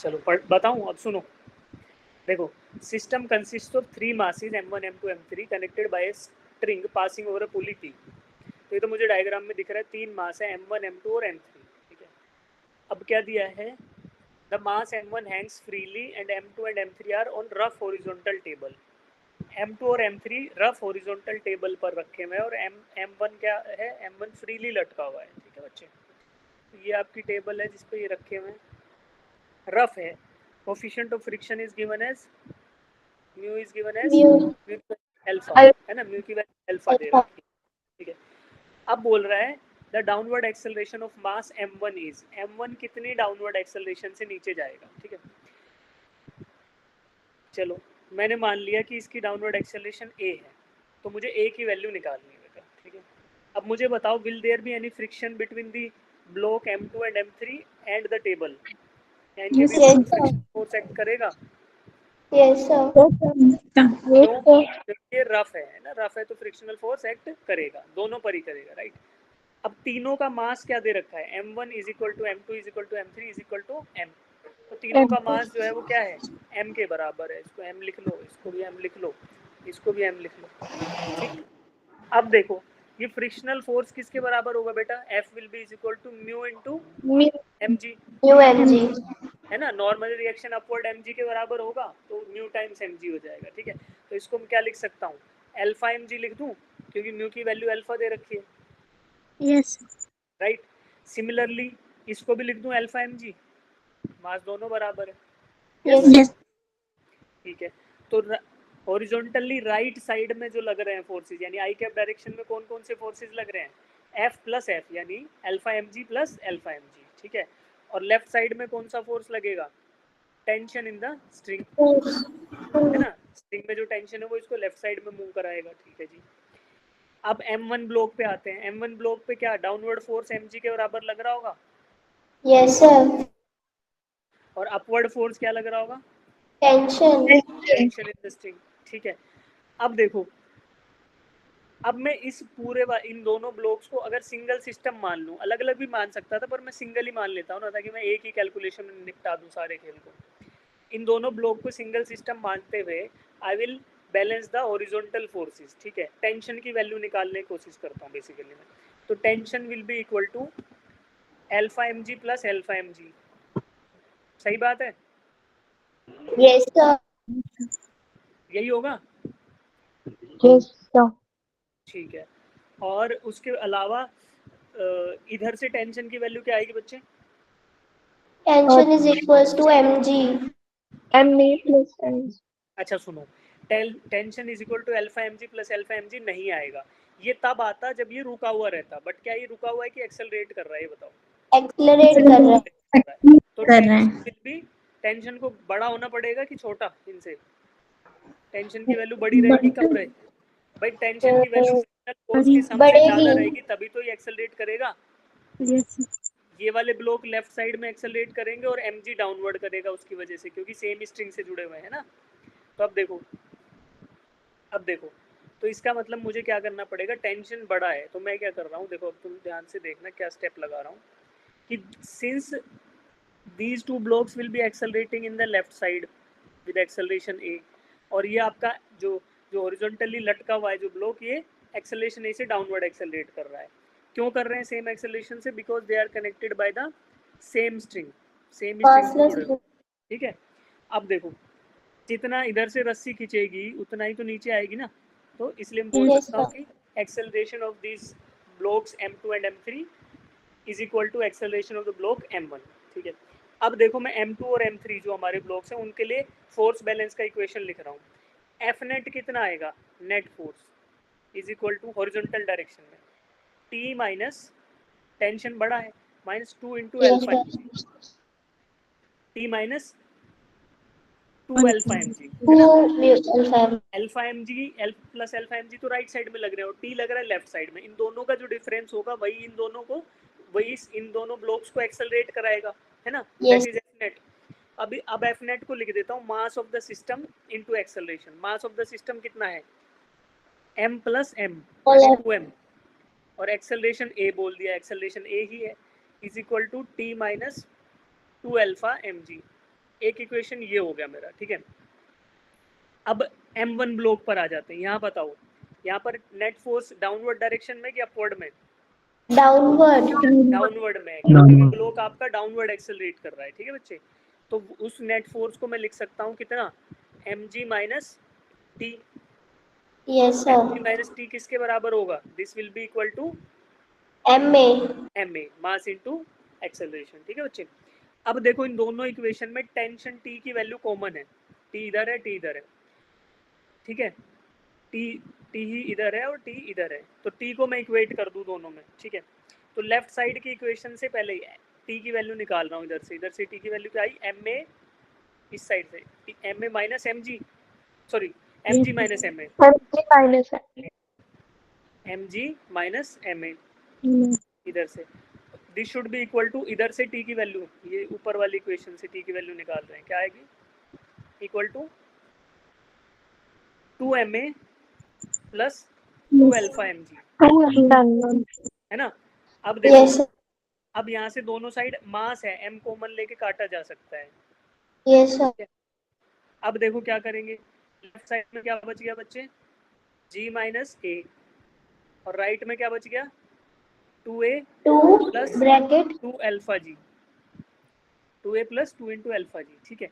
चलो बताऊं, अब सुनो। देखो, system consist of 3 masses m1 m2 m3 connected by string passing over a pulley p। तो ये तो मुझे डायग्राम में दिख रहा है 3 मास है m1 m2 और m3, ठीक है। अब क्या दिया है, the mass m1 hangs freely and m2 and m3 are on rough horizontal table. m2 और m3 रफ हॉरिजॉन्टल टेबल पर रखे हुए हैं और m1 क्या है, m1 फ्रीली लटका हुआ है, ठीक है बच्चे। तो ये आपकी टेबल है जिसपे ये रखे हुए हैं, रफ है। Coefficient of friction is given as mu is given as mu alpha, है ना, म्यू की वैल्यू अल्फा दे अल्फा। रखी है, ठीक है। अब बोल रहा है the downward acceleration of mass m1 is, m1 कितनी डाउनवर्ड एक्सेलरेशन से नीचे जाएगा, ठीक है। चलो, मैंने मान लिया कि इसकी डाउनवर्ड एक्सेलरेशन a है, तो मुझे a की वैल्यू निकालनी है बेटा, ठीक है। अब मुझे बताओ, will there be any friction between the block m2 and m3 and the table, क्या इनके बीच में फ्रिक्शन फोर्स एक्ट करेगा? Yes sir. क्यों? ये रफ है ना, रफ है तो फ्रिक्शनल फोर्स एक्ट करेगा, दोनों पर ही करेगा, राइट। अब तीनों का मास क्या दे रखा है, m1 is equal to m2 is equal to m3 is equal to m। तो तीनों का मास जो है वो क्या है, m के बराबर है। इसको m लिख लो, इसको भी m लिख लो, इसको भी m लिख लो, ठीक। अब देखो, ये फ्रिक्शनल फोर्स किसके बराबर होगा बेटा, F will be is equal to mu into mg, mu mg। है ना। नॉर्मल रिएक्शन अपवर्ड mg के बराबर होगा तो म्यू टाइम्स mg हो जाएगा, ठीक है। तो इसको मैं क्या लिख सकता हूँ, अल्फा mg लिख दूँ, क्योंकि म्यू की वैल्यू अल्फा दे रखी है, यस। राइट। सिमिलरली इसको भी लिख दूँ अल्फा mg, मास दोनों बराबर है, यस, ठीक है। तो हॉरिजॉन्टली राइट साइड में जो लग रहे हैं फोर्सेस, यानी आई कैप डायरेक्शन में कौन कौन से फोर्सेस लग रहे हैं, F प्लस एफ, यानी alpha mg plus alpha mg, ठीक है। और लेफ्ट साइड में कौन सा फोर्स लगेगा, टेंशन इन द स्ट्रिंग, है ना। स्ट्रिंग में जो टेंशन है वो इसको लेफ्ट साइड में मूव कराएगा, ठीक है जी। अब M1 ब्लॉक पे आते हैं, M1 ब्लॉक पे क्या डाउनवर्ड फोर्स mg के बराबर लग रहा होगा, यस सर। और अपवर्ड फोर्स क्या लग रहा होगा, tension. Tension in the string, ठीक है। अब देखो, अब मैं इस पूरे इन दोनों ब्लॉक्स को अगर सिंगल सिस्टम मान लूँ, अलग अलग भी मान सकता था पर मैं सिंगल ही मान लेता हूँ ना, ताकि मैं एक ही कैलकुलेशन में निपटा दूँ सारे खेल को। इन दोनों ब्लॉक को सिंगल सिस्टम मानते हुए I will balance the horizontal forces, ठीक है। टेंशन की वैल्यू निकालने की कोशिश करता हूँ बेसिकली मैं। तो tension will be equal to alpha mg plus alpha mg, सही बात है, यस सर। यही होगा, यस सर। ठीक है। और उसके अलावा इधर से टेंशन की वैल्यू क्या आएगी बच्चे, tension is equals to mg। ma plus m। अच्छा सुनो, tension is equal to alpha mg plus alpha mg नहीं आएगा, ये तब आता जब ये रुका हुआ रहता। बट क्या ये रुका हुआ है कि एक्सेलरेट कर रहा है, ये बताओ, एक्सलरेट कर रहा है। तो कर रहा टेंशन है। विल बी, टेंशन को बड़ा होना पड़ेगा कि छोटा, इनसे टेंशन की वैल्यू बड़ी रहेगी, कम रहेगी भाई, टेंशन की वैल्यू फोर्स के सम से ज्यादा रहेगी तभी तो ये एक्सेलरेट करेगा। ये वाले ब्लॉक लेफ्ट साइड में एक्सेलरेट करेंगे और mg डाउनवर्ड करेगा उसकी वजह से, क्योंकि सेम स्ट्रिंग से जुड़े हुए हैं ना। तो अब देखो, अब देखो, तो इसका मतलब मुझे क्या करना पड़ेगा, टेंशन बड़ा है तो मैं क्या कर रहा हूँ, देखो अब तुम ध्यान से देखना क्या स्टेप लगा रहा हूँ, कि since these two blocks will be accelerating in the left side with acceleration a, और ये आपका जो जो हॉरिजॉन्टली लटका हुआ है जो ब्लॉक, ये एक्सेलरेशन ए से डाउनवर्ड एक्सेलरेट कर रहा है। क्यों कर रहे हैं सेम एक्सेलरेशन से, because they are connected by the same string, same string से जुड़े हुए, ठीक है। अब देखो, जितना इधर से रस्सी खींचेगी उतना ही तो नीचे आएगी ना, तो इसलिए मैं बोल सकता हूँ कि acceleration of this blocks m2 and m3 is equal to acceleration of the block m1, ठीक है। अब देखो, मैं m2 और m3 जो हमारे ब्लॉक्स हैं उनके लिए फोर्स बैलेंस का इक्वेशन लिख रहा हूँ। एफ नेट कितना आएगा, net force is equal to horizontal direction में टी माइनस टेंशन बड़ा है minus 2 into alpha, T minus 2 alpha mg, है ना। Alpha mg plus alpha mg तो राइट साइड में लग रहे हैं और टी लग रहा है लेफ्ट साइड में। इन दोनों का जो डिफरेंस होगा वही इन दोनों को, वही इन दोनों ब्लॉक्स को एक्सेलरेट कराएगा, है ना, दैट इज एफ नेट। अभी अब एफ नेट को लिख देता हूँ, mass of the system into acceleration. Mass of the system कितना है, m प्लस m यानी 2m, और एक्सेलरेशन a बोल दिया, एक्सेलरेशन a ही है, is equal to T minus 2 alpha mg, एक इक्वेशन ये हो गया मेरा, ठीक है। अब M1 ब्लॉक पर आ जाते हैं। यहाँ बताओ, यहाँ पर नेट फोर्स डाउनवर्ड डायरेक्शन में कि अपवर्ड में? डाउनवर्ड। डाउनवर्ड में, क्योंकि ब्लॉक आपका डाउनवर्ड एक्सेलरेट कर रहा है, ठीक है बच्चे। तो उस नेट फोर्स को मैं लिख सकता हूँ कितना, mg minus T. Yes mg sir. Minus T किसके बराबर होगा? This will be equal to ma। Mass into acceleration, ठीक है बच्चे। अब देखो इन दोनों इक्वेशन में टेंशन टी की वैल्यू कॉमन है, टी इधर है, टी इधर है, ठीक है। टी टी ही इधर है और टी इधर है, तो टी को मैं इक्वेट कर दूं दोनों में, ठीक है। तो लेफ्ट साइड की इक्वेशन से पहले टी की वैल्यू निकाल रहा हूँ इधर से टी की वैल्यू क्या आई, एम ए, इस साइड से M A minus M G, sorry M G minus M A, M G minus M A इधर से। This should be equal to, इधर से टी की वैल्यू, ये ऊपर वाली इक्वेशन से टी की वैल्यू निकाल रहे हैं, क्या आएगी, इक्वल टू 2ma प्लस 2 अल्फा mg, है ना। अब देखो, यस अब यहाँ से दोनों साइड मास है, m कॉमन लेके काटा जा सकता है, यस सर। ठीक है। अब देखो क्या करेंगे, लेफ्ट साइड में क्या बच गया बच्चे, g माइनस ए, और राइट में क्या बच गया, 2a 2 प्लस ब्रैकेट 2 अल्फा जी, 2a प्लस 2 इंटू अल्फा जी, ठीक है।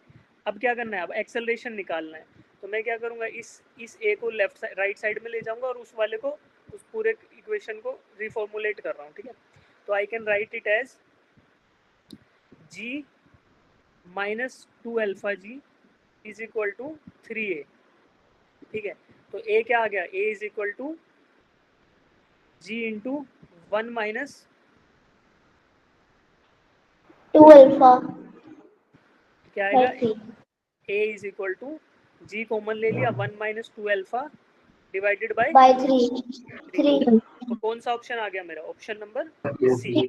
अब क्या करना है, अब एक्सेलरेशन निकालना है। तो मैं क्या करूँगा, इस a को लेफ्ट साइड राइट साइड में ले जाऊँगा और उस वाले को, उस पूरे इक्वेशन को रिफॉर्मुलेट कर रहा हूँ, ठीक है। तो I can write it as g minus 2 alpha G is equal to 3a, ठीक है। तो a क्या आ गया, a is equal to g into 1 minus 2 alpha क्या बाय आएगा, 3। a is equal to g common ले लिया, 1 minus 2 alpha divided by by 3 3। 3। तो कौन सा ऑप्शन आ गया मेरा, ऑप्शन नंबर सी।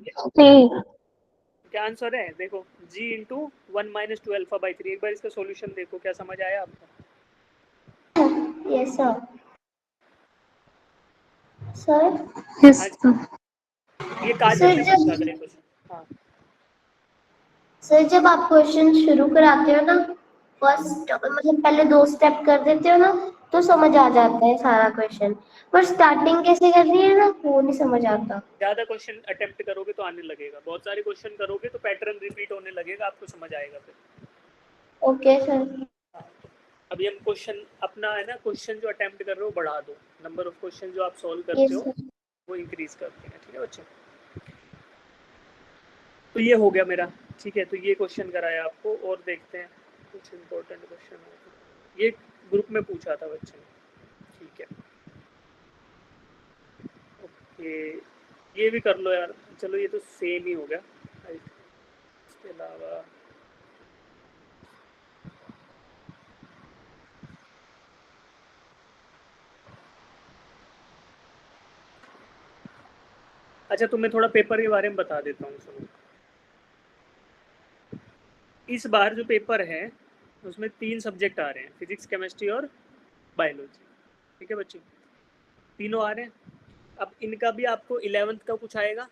क्या आंसर है, देखो g into 1 minus 2 alpha by 3। एक बार इसका सॉल्यूशन देखो, क्या समझ आया आपको? Yes sir. सर ये काजल ने पूछा था ये क्वेश्चन, हाँ। सर जब आप क्वेश्चन शुरू कराते हो ना, फर्स्ट मतलब पहले 2 स्टेप कर देते हो ना, तो समझ आ जाता है सारा क्वेश्चन। पर स्टार्टिंग कैसे करनी है ना, वो नहीं समझ आता। ज्यादा क्वेश्चन अटेम्प्ट करोगे तो आने लगेगा, बहुत सारे क्वेश्चन करोगे तो पैटर्न रिपीट होने लगेगा, आपको समझ आएगा फिर। Okay sir. हाँ, तो अभी हम क्वेश्चन अपना है ना, क्वेश्चन जो अटेम्प्ट कर रहे हो बढ़ा दो, नंबर ऑफ क्वेश्चन जो आप सॉल्व करते यस हो सर। वो इंक्रीज करते हैं, ठीक है बच्चे। तो ये हो गया मेरा, ठीक है। तो ये क्वेश्चन कराया आपको, और देखते हैं कुछ इम्पोर्टेंट क्वेश्चन हो तो। ये ग्रुप में पूछा था बच्चे ने, ठीक है। ओके, ये भी कर लो यार, चलो ये तो सेम ही हो गया। इसके अलावा अच्छा, तुम्हें थोड़ा पेपर के बारे में बता देता हूँ, सुनो। इस बार जो पेपर है उसमें 3 सब्जेक्ट आ रहे हैं, फिजिक्स, केमिस्ट्री और बायोलॉजी, ठीक है बच्चे, तीनों आ रहे हैं। अब इनका भी आपको 11th का कुछ आएगा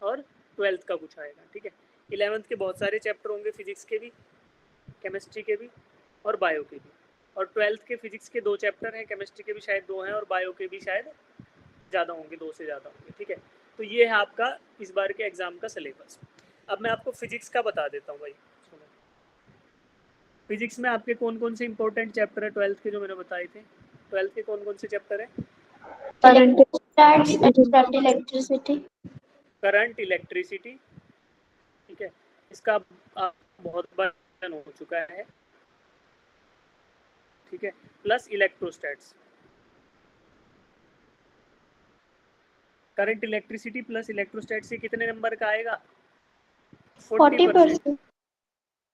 और 12th का कुछ आएगा, ठीक है। 11th के बहुत सारे चैप्टर होंगे, फिजिक्स के भी, केमिस्ट्री के भी और बायो के भी। और 12th के फिजिक्स के 2 चैप्टर हैं, केमिस्ट्री के भी शायद 2 हैं और बायो के भी शायद ज़्यादा होंगे, 2 से ज़्यादा होंगे, ठीक है। तो ये है आपका इस बार के एग्जाम का सिलेबस। अब मैं आपको फिजिक्स का बता देता हूँ भाई, सुनो। फिजिक्स में आपके कौन कौन से इंपॉर्टेंट चैप्टर है 12th के जो मैंने बताए थे? 12th के कौन कौन से चैप्टर है? Current electricity. करंट, इलेक्ट्रिसिटी, ठीक है। इसका बहुत बार हो चुका है, ठीक है। प्लस इलेक्ट्रोस्टैट्स, करंट, इलेक्ट्रिसिटी प्लस इलेक्ट्रोस्टैट से कितने नंबर का आएगा? 40%, 40%।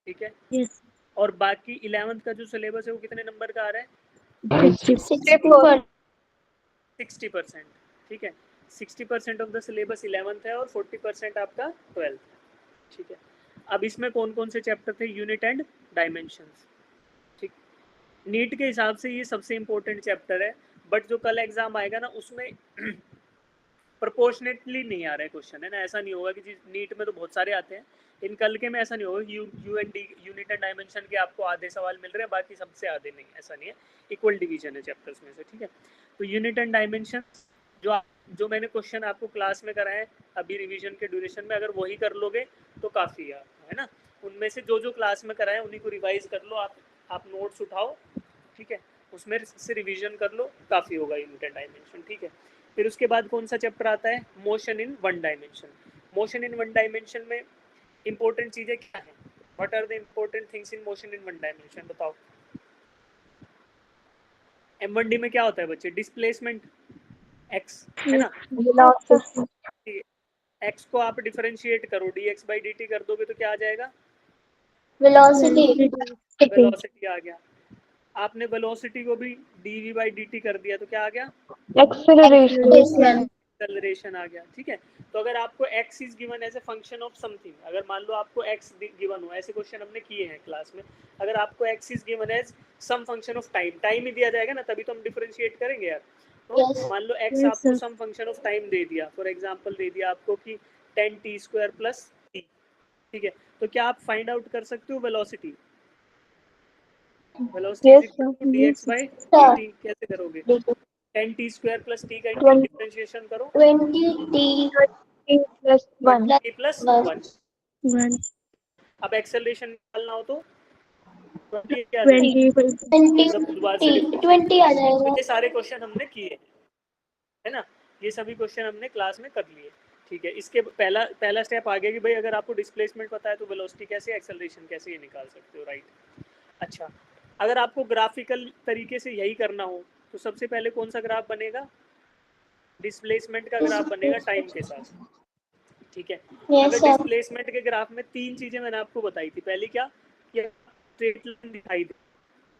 ठीक है। यस। और बाकी 11th का जो सिलेबस है वो कितने नंबर का आ रहा है? 64। 60%, ठीक है। 60% ऑफ द सिलेबस 11th है और 40% आपका 12th, ठीक है। अब इसमें कौन कौन से चैप्टर थे? यूनिट एंड डायमेंशंस, ठीक। नीट के हिसाब से ये सबसे इंपॉर्टेंट चैप्टर है, बट जो कल एग्जाम आएगा ना उसमें प्रोपोर्शनेटली नहीं आ रहे हैं क्वेश्चन, है ना। ऐसा नहीं होगा कि नीट में तो बहुत सारे आते हैं, इन कल के में ऐसा नहीं होगा यूनिट एंड डायमेंशन के आपको आधे सवाल मिल रहे हैं, बाकी सबसे आधे नहीं, ऐसा नहीं है, इक्वल डिवीजन है चैप्टर्स में से, ठीक है। तो यूनिट एंड डायमेंशन जो मैंने क्वेश्चन आपको क्लास में कराए अभी रिवीजन के ड्यूरेशन में, अगर वही कर लोगे तो काफ़ी है ना। उनमें से जो क्लास में कराए उन्हीं को रिवाइज कर लो, आप नोट्स उठाओ, ठीक है, उसमें से रिवीजन कर लो, काफ़ी होगा यूनिट एंड डायमेंशन, ठीक है। फिर उसके बाद कौन सा चैप्टर आता है, motion in one dimension. Motion in one dimension में इंपॉर्टेंट चीज़ें क्या है, what are the important things in motion in one dimension, बताओ। M1D में क्या होता है बच्चे, डिस्प्लेसमेंट x, है ना। x को आप डिफरेंशिएट करो, dx/dt कर दोगे तो क्या आ जाएगा, वेलोसिटी। वेलोसिटी आ गया। आपने वेलोसिटी को भी dv/dt कर दिया तो क्या आ गया, एक्सेलरेशन। एक्सेलरेशन आ गया, ठीक है। तो अगर आपको x is given as a function of something, अगर मान लो आपको x गिवन हो, ऐसे क्वेश्चन हमने किए हैं क्लास में, अगर आपको x is given as some function of time, time ही दिया जाएगा ना, तभी तो हम डिफरेंशिएट करेंगे यार। तो मान लो x आपको सम फंक्शन ऑफ टाइम दे दिया, फॉर एग्जांपल दे दिया आपको कि 10t² + t, ठीक है। तो क्या आप फाइंड आउट कर सकते हो वेलोसिटी, वेलोसिटी dx/dt कैसे करोगे, 10t² + t का डिफरेंशिएशन करो, 20t 20 + 1। अब एक्सेलरेशन निकालना हो तो 20 आ जाएगा, मतलब दोबारा से 20 आ जाएगा। ये सारे क्वेश्चन हमने किए, है ना, ये सभी क्वेश्चन हमने क्लास में कर लिए, ठीक है। इसके पहला स्टेप आ गया कि भाई अगर आपको डिस्प्लेसमेंट पता है तो वेलोसिटी कैसे, एक्सेलरेशन कैसे, ये निकाल सकते हो, राइट। अच्छा, अगर आपको ग्राफिकल तरीके से यही करना हो तो सबसे पहले कौन सा ग्राफ बनेगा, डिस्प्लेसमेंट का ग्राफ बनेगा टाइम के साथ, ठीक है। अगर डिस्प्लेसमेंट के ग्राफ में तीन चीजें मैंने आपको बताई थी, पहली क्या कि स्ट्रेट लाइन दिखाई दे,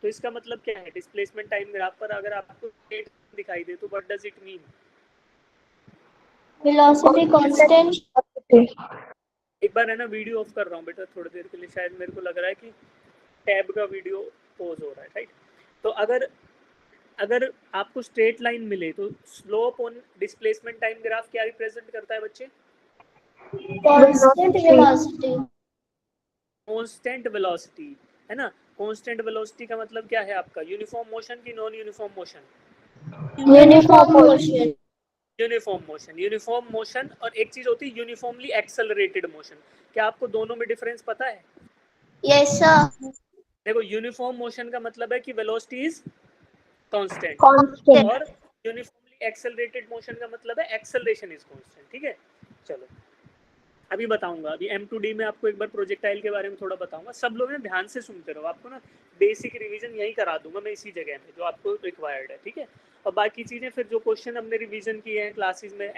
तो इसका मतलब क्या है, डिस्प्लेसमेंट टाइम ग्राफ पर अगर आपको स्ट्रेट दिखाई दे तो what does it mean, velocity constant. एक बार है ना वीडियो ऑफ कर रहा हूँ बेटा थोड़ी देर के लिए, शायद मेरे को लग रहा है कि टैब का वीडियो पॉज हो रहा है, राइट। तो अगर आपको स्ट्रेट लाइन मिले तो slope on displacement time graph क्या रिप्रेजेंट करता है बच्चे, कांस्टेंट वेलोसिटी। कांस्टेंट वेलोसिटी, है ना। कांस्टेंट वेलोसिटी का मतलब क्या है आपका, यूनिफॉर्म मोशन की non uniform motion, uniform motion. Uniform motion, uniform motion, और एक चीज होती है यूनिफॉर्मली एक्सेलरेटेड मोशन। क्या आपको दोनों में डिफरेंस पता है, यस सर। देखो यूनिफॉर्म मोशन का मतलब है कि वेलोसिटी इज कांस्टेंट, और यूनिफॉर्मली एक्सेलरेटेड मोशन का मतलब है एक्सेलरेशन इज कांस्टेंट, ठीक है। चलो अभी बताऊंगा, अभी M2D में आपको एक बार प्रोजेक्टाइल के बारे में थोड़ा बताऊंगा, सब लोग ना ध्यान से सुनते रहो, आपको ना बेसिक रिवीजन यही करा दूंगा मैं इसी जगह में जो आपको रिक्वायर्ड है, ठीक है। और बाकी चीज़ें फिर जो क्वेश्चन हमने रिवीजन किए हैं क्लासेस में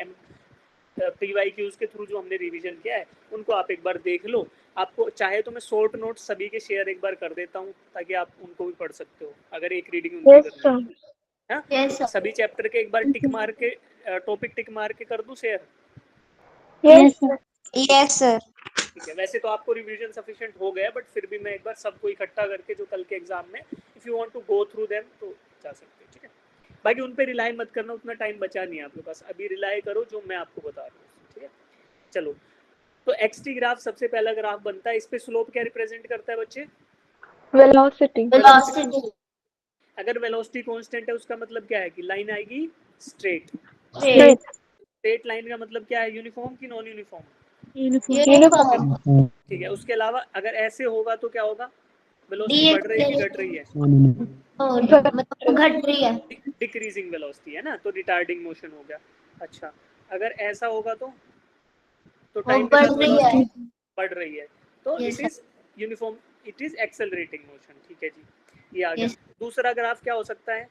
PYQs के थ्रू जो हमने रिवीजन किया है उनको आप एक बार देख लो, आपको चाहे तो मैं शॉर्ट नोट्स सभी के शेयर एक बार कर देता हूँ ताकि आप उनको भी पढ़ सकते हो, अगर एक रीडिंग उनकी करनी है, हाँ। सभी चैप्टर के एक बार टिक मार के टॉपिक टिक मार के कर दूं शेयर, यस सर। ठीक है। वैसे तो आपको रिवीजन सफिशिएंट हो गया, बट फिर भी मैं एक बार सबको इकट्ठा करके जो कल के एग्जाम में if you want to go through them तो जा सकते हो, ठीक है। बाकी उन पे रिलाई मत करना, उतना टाइम बचा नहीं है आपके पास, अभी रिलाई करो जो मैं आपको बता रहा हूँ, ठीक है। चलो, तो एक्सटी ग्राफ सबसे पहला ग्राफ बनता है, इस पे स्लोप क्या रिप्रेजेंट करता है बच्चे, वेलोसिटी। अगर वेलोसिटी कांस्टेंट है उसका मतलब क्या है कि लाइन आएगी स्ट्रेट, स्ट्रेट। स्ट्रेट लाइन का मतलब क्या है, यूनिफॉर्म की नॉन यूनिफॉर्म, यूनिफॉर्म। ठीक है। उसके अलावा अगर ऐसे होगा तो क्या होगा, वेलोसिटी बढ़ रही है कि घट रही है, मतलब घट रही है। डिक्रीजिंग वेलोसिटी, है ना, तो रिटार्डिंग मोशन हो गया। अच्छा, अगर ऐसा होगा तो टाइम के साथ वेलोसिटी बढ़ रही है, तो it is uniform, it is accelerating motion, ठीक है जी, ये आ गया। दूसरा ग्राफ क्या हो सकता है,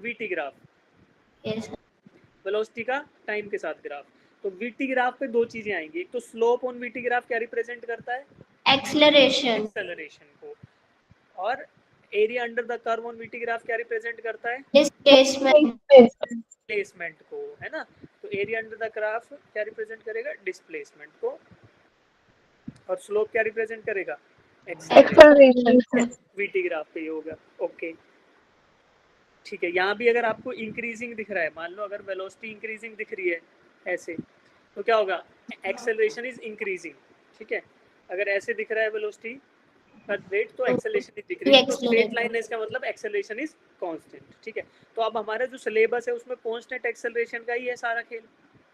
वीटी ग्राफ, वेलोसिटी का टाइम के साथ ग्राफ। तो वीटी ग्राफ पे दो चीजें आएंगी, एक तो स्लोप ऑन वीटी ग्राफ क्या रिप्रेजेंट करता है, एक्सेलरेशन। एक्सेलरेशन को, और area under the curve on VT graph क्या रिप्रेजेंट करता है, डिस्प्लेसमेंट। डिस्प्लेसमेंट को, है ना। तो एरिया अंडर द ग्राफ क्या रिप्रेजेंट करेगा, डिस्प्लेसमेंट को, और स्लोप क्या रिप्रेजेंट करेगा, एक्सेलरेशन, वीटी ग्राफ पे ये होगा, ओके, ठीक है। यहाँ भी अगर आपको इंक्रीजिंग दिख रहा है, मान लो अगर वेलोसिटी इंक्रीजिंग दिख रही है ऐसे, तो क्या होगा, एक्सेलरेशन इज इंक्रीजिंग, ठीक है। अगर ऐसे दिख रहा है वेलोसिटी का रेट तो एक्सेलरेशन इज डिक्रीजिंग, तो स्ट्रेट लाइन है इसका मतलब एक्सेलरेशन इज कांस्टेंट, ठीक है। तो अब हमारा जो सिलेबस है उसमें कांस्टेंट एक्सेलरेशन का ही है सारा खेल,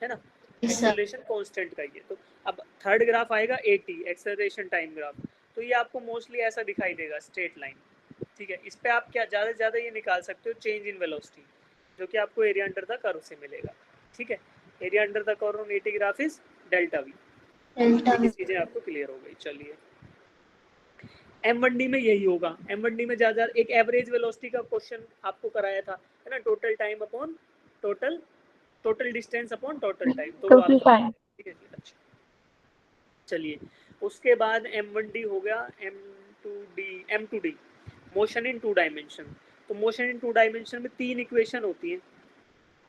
है ना, एक्सेलरेशन कांस्टेंट का ही है। तो अब थर्ड ग्राफ आएगा AT, एक्सेलरेशन टाइम ग्राफ, तो ये आपको मोस्टली ऐसा दिखाई देगा, स्ट्रेट लाइन, ठीक है। इस पे आप क्या ज़्यादा से ज़्यादा ये निकाल सकते हो चेंज इन वेलोसिटी, जो कि आपको एरिया अंडर द कर्व से मिलेगा, ठीक है। Area under the curve on AT graph is delta V। ये चीज़ें आपको क्लियर हो गई। चलिए M1D में यही होगा, M1D में ज़्यादा एक एवरेज वेलोसिटी का क्वेश्चन आपको कराया था, है ना, total time upon total distance upon total time, तो वो आपको ठीक है। अच्छा चलिए, उसके बाद M1D हो गया, M2D motion in two dimension. तो मोशन इन टू डायमेंशन में 3 इक्वेशन होती है,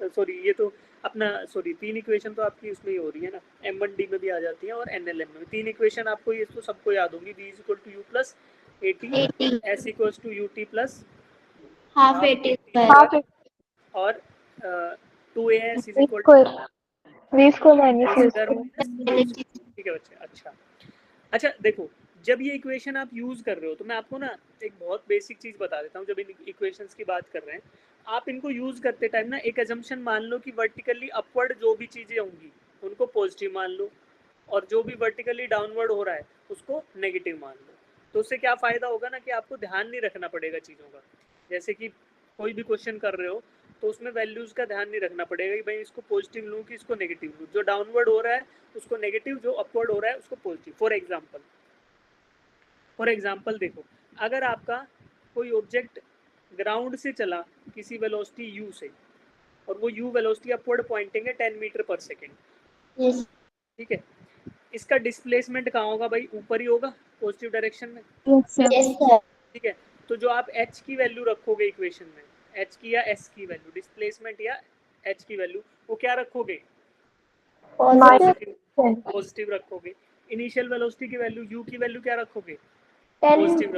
सॉरी ये तो अपना सॉरी 3 इक्वेशन तो आपकी उसमें ही हो रही है ना, M1D में भी आ जाती है और NLM में 3 इक्वेशन आपको ये तो सबको याद होंगी, V is equal to U plus AT, S equals to UT plus half half AT AT और 2AS is equal to V square minus V U square square. Minus, ठीक है बच्चे। अच्छा देखो, जब ये इक्वेशन आप यूज कर रहे हो तो मैं आपको ना एक बहुत बेसिक चीज बता देता हूँ। जब इन इक्वेशंस की बात कर रहे हैं, आप इनको यूज करते टाइम ना एक अजम्पशन मान लो कि वर्टिकली अपवर्ड जो भी चीजें होंगी उनको पॉजिटिव मान लो, और जो भी वर्टिकली डाउनवर्ड हो रहा है उसको नेगेटिव मान लो। तो उससे क्या फायदा होगा ना कि आपको ध्यान नहीं रखना पड़ेगा चीज़ों का। जैसे कि कोई भी क्वेश्चन कर रहे हो तो उसमें वैल्यूज का ध्यान नहीं रखना पड़ेगा कि भाई इसको पॉजिटिव लूँ कि इसको नेगेटिव लूँ। जो डाउनवर्ड हो रहा है उसको नेगेटिव, जो अपवर्ड हो रहा है उसको पॉजिटिव। फॉर एग्जाम्पल देखो, अगर आपका कोई ऑब्जेक्ट ग्राउंड से चला किसी वेलोसिटी u से, और वो u वेलोसिटी अपवर्ड पॉइंटिंग है 10 मीटर पर सेकेंड, ठीक है, इसका डिस्प्लेसमेंट कहाँ होगा भाई, ऊपर ही होगा, पॉजिटिव डायरेक्शन में, ठीक है। तो जो आप h की वैल्यू रखोगे इक्वेशन में, h की या s की वैल्यू, डिस्प्लेसमेंट या h की वैल्यू, वो क्या रखोगे, पॉजिटिव रखोगे। इनिशियल वेलोसिटी की वैल्यू u की वैल्यू क्या रखोगे, पॉजिटिव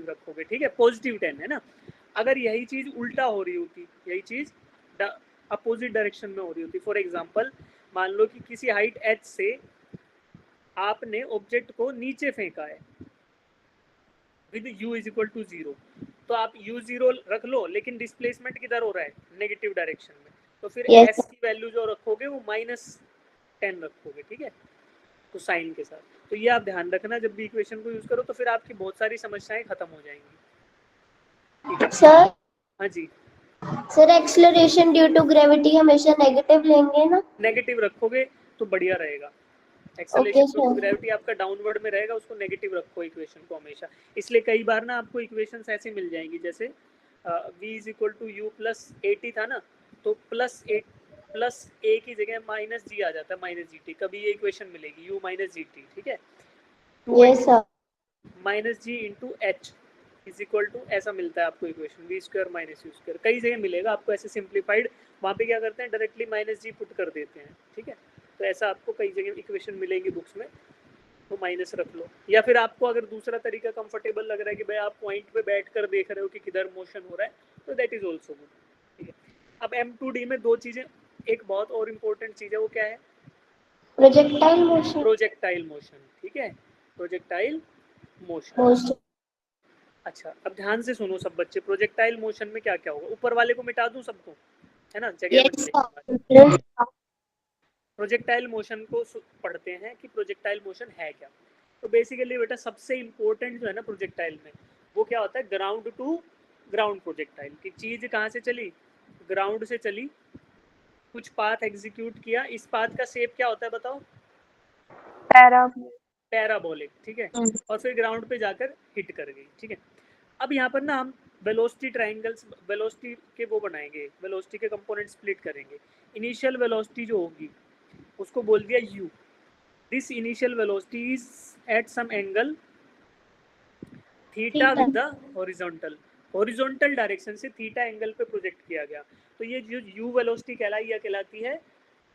रखोगे, ठीक है, पॉजिटिव 10 है ना। अगर यही चीज उल्टा हो रही होती, यही चीज अपोजिट डायरेक्शन में हो रही होती, फॉर एग्जांपल मान लो कि किसी हाइट h से आपने ऑब्जेक्ट को नीचे फेंका है with u is equal to 0, तो आप u0 रख लो, लेकिन डिस्प्लेसमेंट किधर हो रहा है, नेगेटिव डायरेक्शन में, तो फिर s की वैल्यू जो रखोगे वो -10 रखोगे, ठीक है, तो साइन के साथ। तो ये आप ध्यान रखना जब भी इक्वेशन को यूज करो, तो फिर आपकी बहुत सारी समस्याएं खत्म हो जाएंगी, ठीक है। सर हाँ जी, sir acceleration due to gravity हमेशा नेगेटिव लेंगे ना? नेगेटिव रखोगे तो बढ़िया रहेगा। Okay acceleration due to sir. Gravity आपका डाउनवर्ड में रहेगा, उसको नेगेटिव रखो इक्वेशन को हमेशा। इसलिए कई बार ना आपको इक्वेशंस ऐसी मिल जाएंगी, जैसे v is equal to U plus AT था ना, तो प्लस a की जगह माइनस g आ जाता है, माइनस GT, कभी ये इक्वेशन मिलेगी u माइनस GT, ठीक है, yes sir. Minus G into H is equal to, ऐसा मिलता है आपको equation, V square minus U square, कई जगह मिलेगा आपको ऐसे सिंप्लीफाइड। वहाँ पे क्या करते हैं, डायरेक्टली माइनस जी पुट कर देते हैं, ठीक है। तो ऐसा आपको कई जगह इक्वेशन मिलेंगी बुक्स में, तो माइनस रख लो। या फिर आपको अगर दूसरा तरीका कंफर्टेबल लग रहा है कि भाई आप पॉइंट पे बैठ कर देख रहे हो कि किधर मोशन हो रहा है, तो दैट इज ऑल्सो गुड, ठीक है। अब M2D में दो चीज़ें, एक बहुत और इम्पोर्टेंट चीज़ है, वो क्या है, प्रोजेक्टाइल मोशन। प्रोजेक्टाइल मोशन, ठीक है, प्रोजेक्टाइल मोशन। मोशन। अच्छा अब ध्यान से सुनो सब बच्चे, प्रोजेक्टाइल मोशन में क्या क्या होगा, ऊपर वाले को मिटा दूं सबको, है ना, जगह बच यस जाएगी। सर। प्रोजेक्टाइल मोशन को पढ़ते हैं कि प्रोजेक्टाइल मोशन है क्या। तो बेसिकली बेटा सबसे इंपॉर्टेंट जो है ना प्रोजेक्टाइल में, वो क्या होता है, ग्राउंड टू ग्राउंड प्रोजेक्टाइल की चीज कहाँ से चली, ग्राउंड से चली, कुछ पाथ एग्जीक्यूट किया, इस पाथ का शेप क्या होता है बताओ, पैराबोलिक, ठीक है, और फिर ग्राउंड पे जाकर हिट कर गई, ठीक है। अब यहाँ पर ना हम वेलोसिटी ट्रायंगल्स, वेलोसिटी के वो बनाएंगे, वेलोसिटी के कंपोनेंट स्प्लिट करेंगे। इनिशियल वेलोसिटी जो होगी उसको बोल दिया u, this initial velocity is at some angle theta with the horizontal, horizontal direction से थीटा एंगल पे प्रोजेक्ट किया गया। तो ये जो u वेलोसिटी कहलाती है,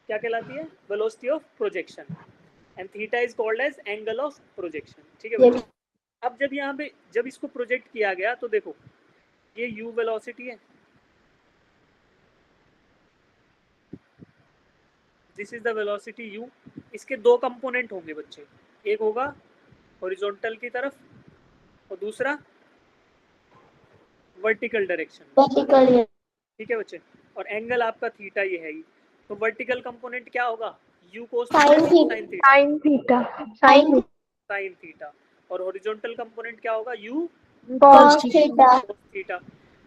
क्या कहलाती है, velocity of projection, and theta is called as angle of projection, ठीक है बच्चों। अब जब यहाँ पे जब इसको प्रोजेक्ट किया गया तो देखो ये u वेलोसिटी है, this is the velocity u। इसके दो कंपोनेंट होंगे बच्चे, एक होगा हॉरिजॉन्टल की तरफ और दूसरा वर्टिकल डायरेक्शन। वर्टिकल। ठीक है बच्चे, और एंगल आपका थीटा ये है ही, तो वर्टिकल कंपोनेंट क्या होगा, u cos Sin theta theta। sin theta Sin theta. Sin sin theta, और हॉरिजॉन्टल कंपोनेंट क्या होगा, u Cos cos theta। cos theta.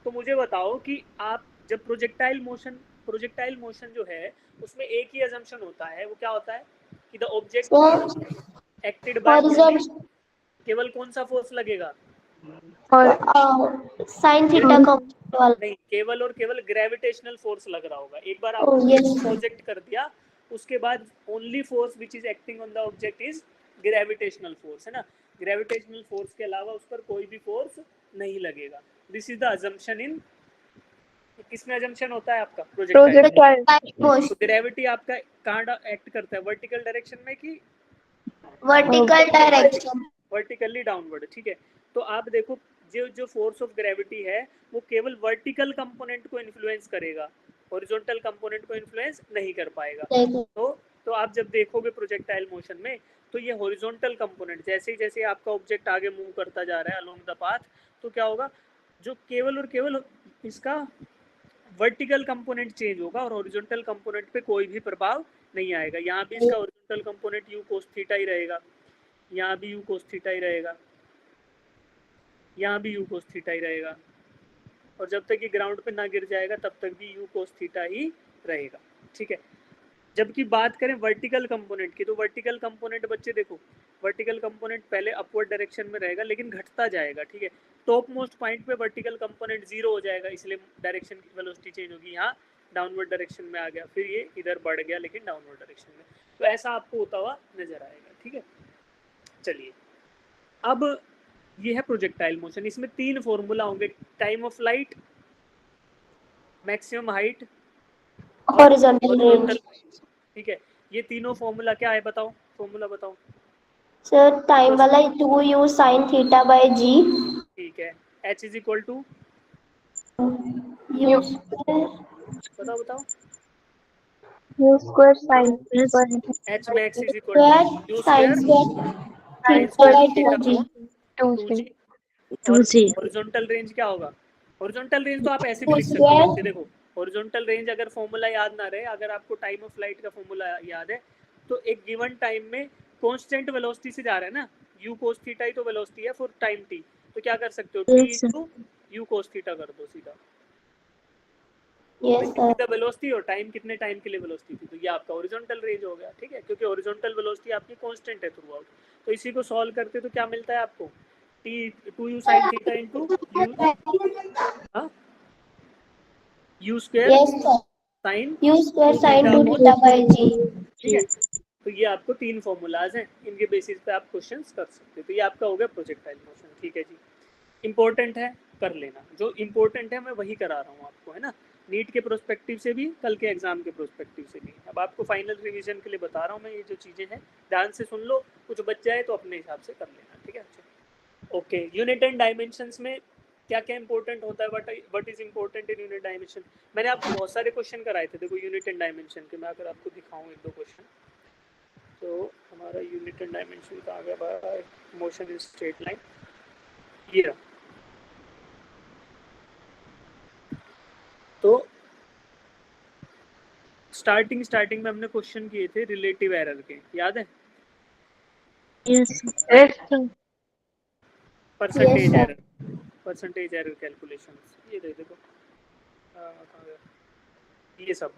तो मुझे बताओ कि आप जब प्रोजेक्टाइल मोशन जो है उसमें एक ही अजम्पशन होता है, वो क्या होता है कि the object So acted by only, horizontal केवल कौन सा फोर्स लगेगा, और sin theta component वाला। नहीं, केवल और केवल ग्रेविटेशनल फोर्स लग रहा होगा। एक बार Oh आपने yes sir। प्रोजेक्ट कर दिया, उसके बाद only force which is acting on the object is gravitational force, है ना। ग्रेविटेशनल फोर्स के अलावा उस पर कोई भी फोर्स नहीं लगेगा। दिस इज द अजम्पशन इन, किसमें अजम्पशन होता है आपका, प्रोजेक्टाइल। projectile तो Motion। ग्रेविटी आपका कहाँ एक्ट करता है, वर्टिकल डायरेक्शन में कि Vertical direction। Vertically downward. ठीक है, तो आप देखो जो जो फोर्स ऑफ ग्रेविटी है वो केवल वर्टिकल कंपोनेंट को इन्फ्लुएंस करेगा, हॉरिजॉन्टल कंपोनेंट को इन्फ्लुएंस नहीं कर पाएगा। तो आप जब देखोगे प्रोजेक्टाइल मोशन में, तो ये हॉरिजॉन्टल कंपोनेंट जैसे जैसे आपका ऑब्जेक्ट आगे मूव करता जा रहा है अलोंग द पाथ, तो क्या होगा, जो केवल और केवल इसका वर्टिकल कंपोनेंट चेंज होगा और हॉरिजॉन्टल कंपोनेंट पे कोई भी प्रभाव नहीं आएगा। यहाँ भी इसका horizontal component u cos theta ही रहेगा, यहाँ भी u cos थीटा ही रहेगा, यहाँ भी u cos थीटा ही रहेगा, और जब तक ये ग्राउंड पे ना गिर जाएगा तब तक भी u cos थीटा ही रहेगा। ठीक है, जबकि बात करें वर्टिकल कंपोनेंट की, तो वर्टिकल कंपोनेंट बच्चे देखो, वर्टिकल कंपोनेंट पहले अपवर्ड डायरेक्शन में रहेगा लेकिन घटता जाएगा। ठीक है, टॉप मोस्ट पॉइंट पे वर्टिकल कंपोनेंट 0 हो जाएगा, इसलिए डायरेक्शन की वेलोसिटी चेंज होगी, यहाँ डाउनवर्ड डायरेक्शन में आ गया, फिर ये इधर बढ़ गया लेकिन डाउनवर्ड डायरेक्शन में। तो ऐसा आपको होता हुआ नजर आएगा। ठीक है, चलिए अब ये है प्रोजेक्टाइल मोशन। इसमें 3 फॉर्मूला होंगे, time of light, maximum height और Horizontal range। ठीक है, ये तीनों फॉर्मूला क्या है, बताओ फॉर्मूला बताओ। सर टाइम वाला 2u sin theta by g। ठीक है, h is equal to, u square बताओ बताओ, u square sin square h max is equal to u sin square square sin theta by square theta 2g। Upon 2g। और horizontal range क्या होगा, horizontal range तो आप ऐसे भी u लिख सकते हो square बच्चे, देखो हॉरिजॉन्टल रेंज अगर फॉर्मूला याद ना रहे, अगर आपको टाइम ऑफ लाइट का फॉर्मूला याद है, तो एक गिवन टाइम में कांस्टेंट वेलोसिटी से जा रहा है ना, u cos थीटा ही तो वेलोसिटी है फॉर टाइम t, तो क्या कर सकते हो, t into u cos theta कर दो सीधा। yes sir। सीधा वेलोसिटी और टाइम कितने टाइम के लिए वेलोसिटी थी, तो ये आपका हॉरिजॉन्टल रेंज हो गया। ठीक है, क्योंकि हॉरिजॉन्टल वेलोसिटी आपकी कांस्टेंट है थ्रू आउट। तो इसी को सॉल्व करते तो क्या मिलता है आपको, t 2u sin theta into u, हाँ, u square yes sir। Sine u square 2 sin theta 2 upon, theta by g। ठीक है। तो ये आपको 3 फॉर्मूलाज हैं, इनके बेसिस पे आप क्वेश्चंस कर सकते हो। तो ये आपका हो गया प्रोजेक्टाइल मोशन। ठीक है जी, इंपॉर्टेंट है, कर लेना, जो इंपॉर्टेंट है मैं वही करा रहा हूँ आपको, है ना, नीट के प्रोस्पेक्टिव से भी, कल के एग्जाम के प्रोस्पेक्टिव से भी। अब आपको फाइनल रिवीजन के लिए बता रहा हूँ मैं, ये जो चीज़ें हैं ध्यान से सुन लो, कुछ बच जाए तो अपने हिसाब से कर लेना। ठीक है, ओके। यूनिट एंड डायमेंशंस में क्या क्या इंपॉर्टेंट होता है, what is important in unit dimension. मैंने आपको बहुत सारे क्वेश्चन कराए थे, देखो यूनिट एंड डायमेंशन के, मैं अगर आपको दिखाऊं एक दो क्वेश्चन, तो हमारा यूनिट एंड डायमेंशन का आ गया bye motion in straight line, ये रहा। तो स्टार्टिंग में हमने क्वेश्चन किए थे रिलेटिव एरर के, याद है, yes percentage sir। Error, percentage error calculations, ये देखो कहाँ गया? ये सब,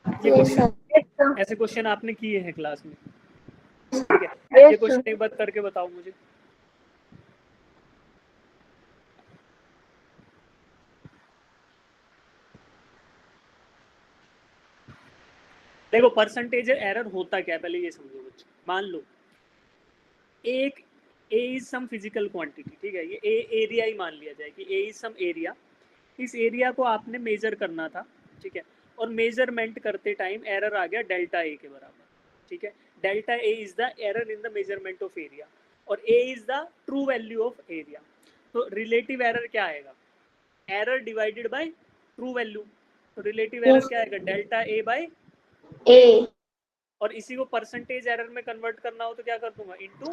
ये yes क्वेश्चन, sir। ऐसे क्वेश्चन आपने किए हैं क्लास में। ठीक है, ये क्वेश्चन एक बार करके बताओ मुझे। देखो परसेंटेज एरर होता क्या है, पहले ये समझो बच्चों। मान लो एक ए इज सम फिजिकल क्वांटिटी, ठीक है, ये ए एरिया ही मान लिया जाए कि ए इज सम एरिया, इस एरिया को आपने मेजर करना था। ठीक है, और मेजरमेंट करते टाइम एरर आ गया डेल्टा ए के बराबर। ठीक है, delta A is the error in the measurement of area, और A is the true value of area. तो रिलेटिव एरर क्या आएगा, error divided by true value. तो रिलेटिव एरर क्या आएगा, डेल्टा ए बाय, ए और इसी को परसेंटेज एरर में कन्वर्ट करना हो तो क्या कर दूंगा, इनटू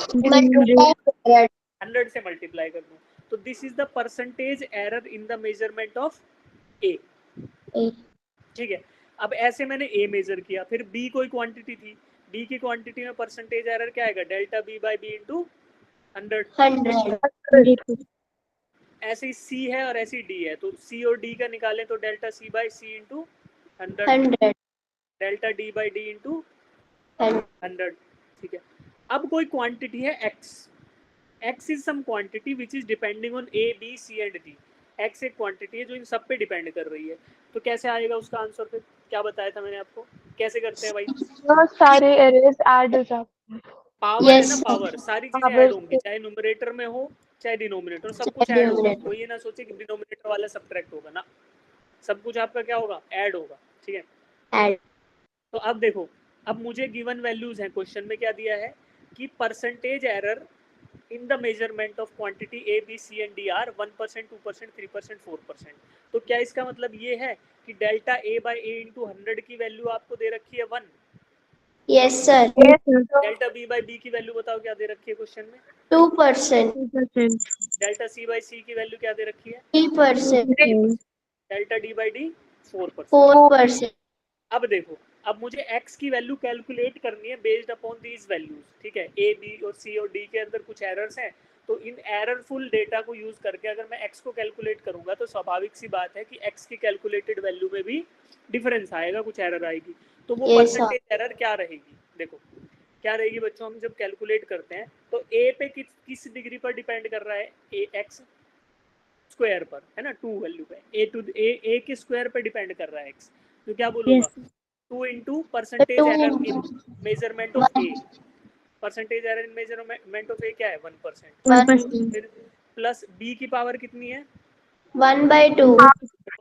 100 से मल्टीप्लाई कर दूं। तो this is the percentage error in the measurement of A. ठीक है, अब ऐसे मैंने ए मेजर किया, फिर बी कोई क्वांटिटी थी, बी की क्वांटिटी में परसेंटेज एरर क्या आएगा, delta B by B into 100। ऐसे ही सी है और ऐसी डी है, तो सी और डी का निकालें तो delta C by C into 100, delta D by D into 100। ठीक है, अब कोई क्वांटिटी है X, x is some quantity which is depending on a b c and d। x एक क्वांटिटी है जो इन सब पे डिपेंड कर रही है, तो कैसे आएगा उसका आंसर, फिर क्या बताया था मैंने आपको, कैसे करते हैं भाई, वो सारे एरर्स ऐड हो जाते हैं। पावर है ना, Yes, पावर, सारी चीजें Power ऐड होंगी, चाहे न्यूमरेटर में हो चाहे डिनोमिनेटर, सब कुछ ऐड होगा, कोई ये ना सोचे कि डिनोमिनेटर वाला सब्ट्रैक्ट होगा ना, सब कुछ आपका क्या होगा, ऐड होगा। ठीक है, add तो अब देखो, अब मुझे गिवन वैल्यूज हैं, क्वेश्चन में क्या दिया है कि percentage error in the measurement of quantity A, B, C and D are 1%, 2%, 3%, 4%। तो क्या इसका मतलब ये है कि delta A by A into 100 की वैल्यू आपको दे रखी है 1, yes sir, delta B by B की वैल्यू बताओ क्या दे रखी है क्वेश्चन में, 2%, डेल्टा C by C की वैल्यू क्या दे रखी है, 3%, डेल्टा D by D 4%। 4%, अब देखो, अब मुझे x की वैल्यू कैलकुलेट करनी है बेस्ड अपॉन दीज वैल्यूज। ठीक है, a b और c और d के अंदर कुछ एरर्स हैं, तो इन एररफुल डेटा को यूज करके अगर मैं x को कैलकुलेट करूंगा तो स्वाभाविक सी बात है कि x की कैलकुलेटेड वैल्यू में भी डिफरेंस आएगा, कुछ एरर आएगी, तो वो परसेंटेज एरर क्या रहेगी, देखो क्या रहेगी बच्चों, हम जब कैलकुलेट करते हैं तो a पे किस डिग्री पर डिपेंड कर रहा है, a x स्क्वायर पर, है ना, 2 वैल्यू पे, a के स्क्वायर पे डिपेंड कर रहा है x, तो क्या बोलूंगा, 2 into percentage error in measurement of A, percentage error in measurement of A क्या है 1%, फिर प्लस बी की पावर कितनी है 1/2,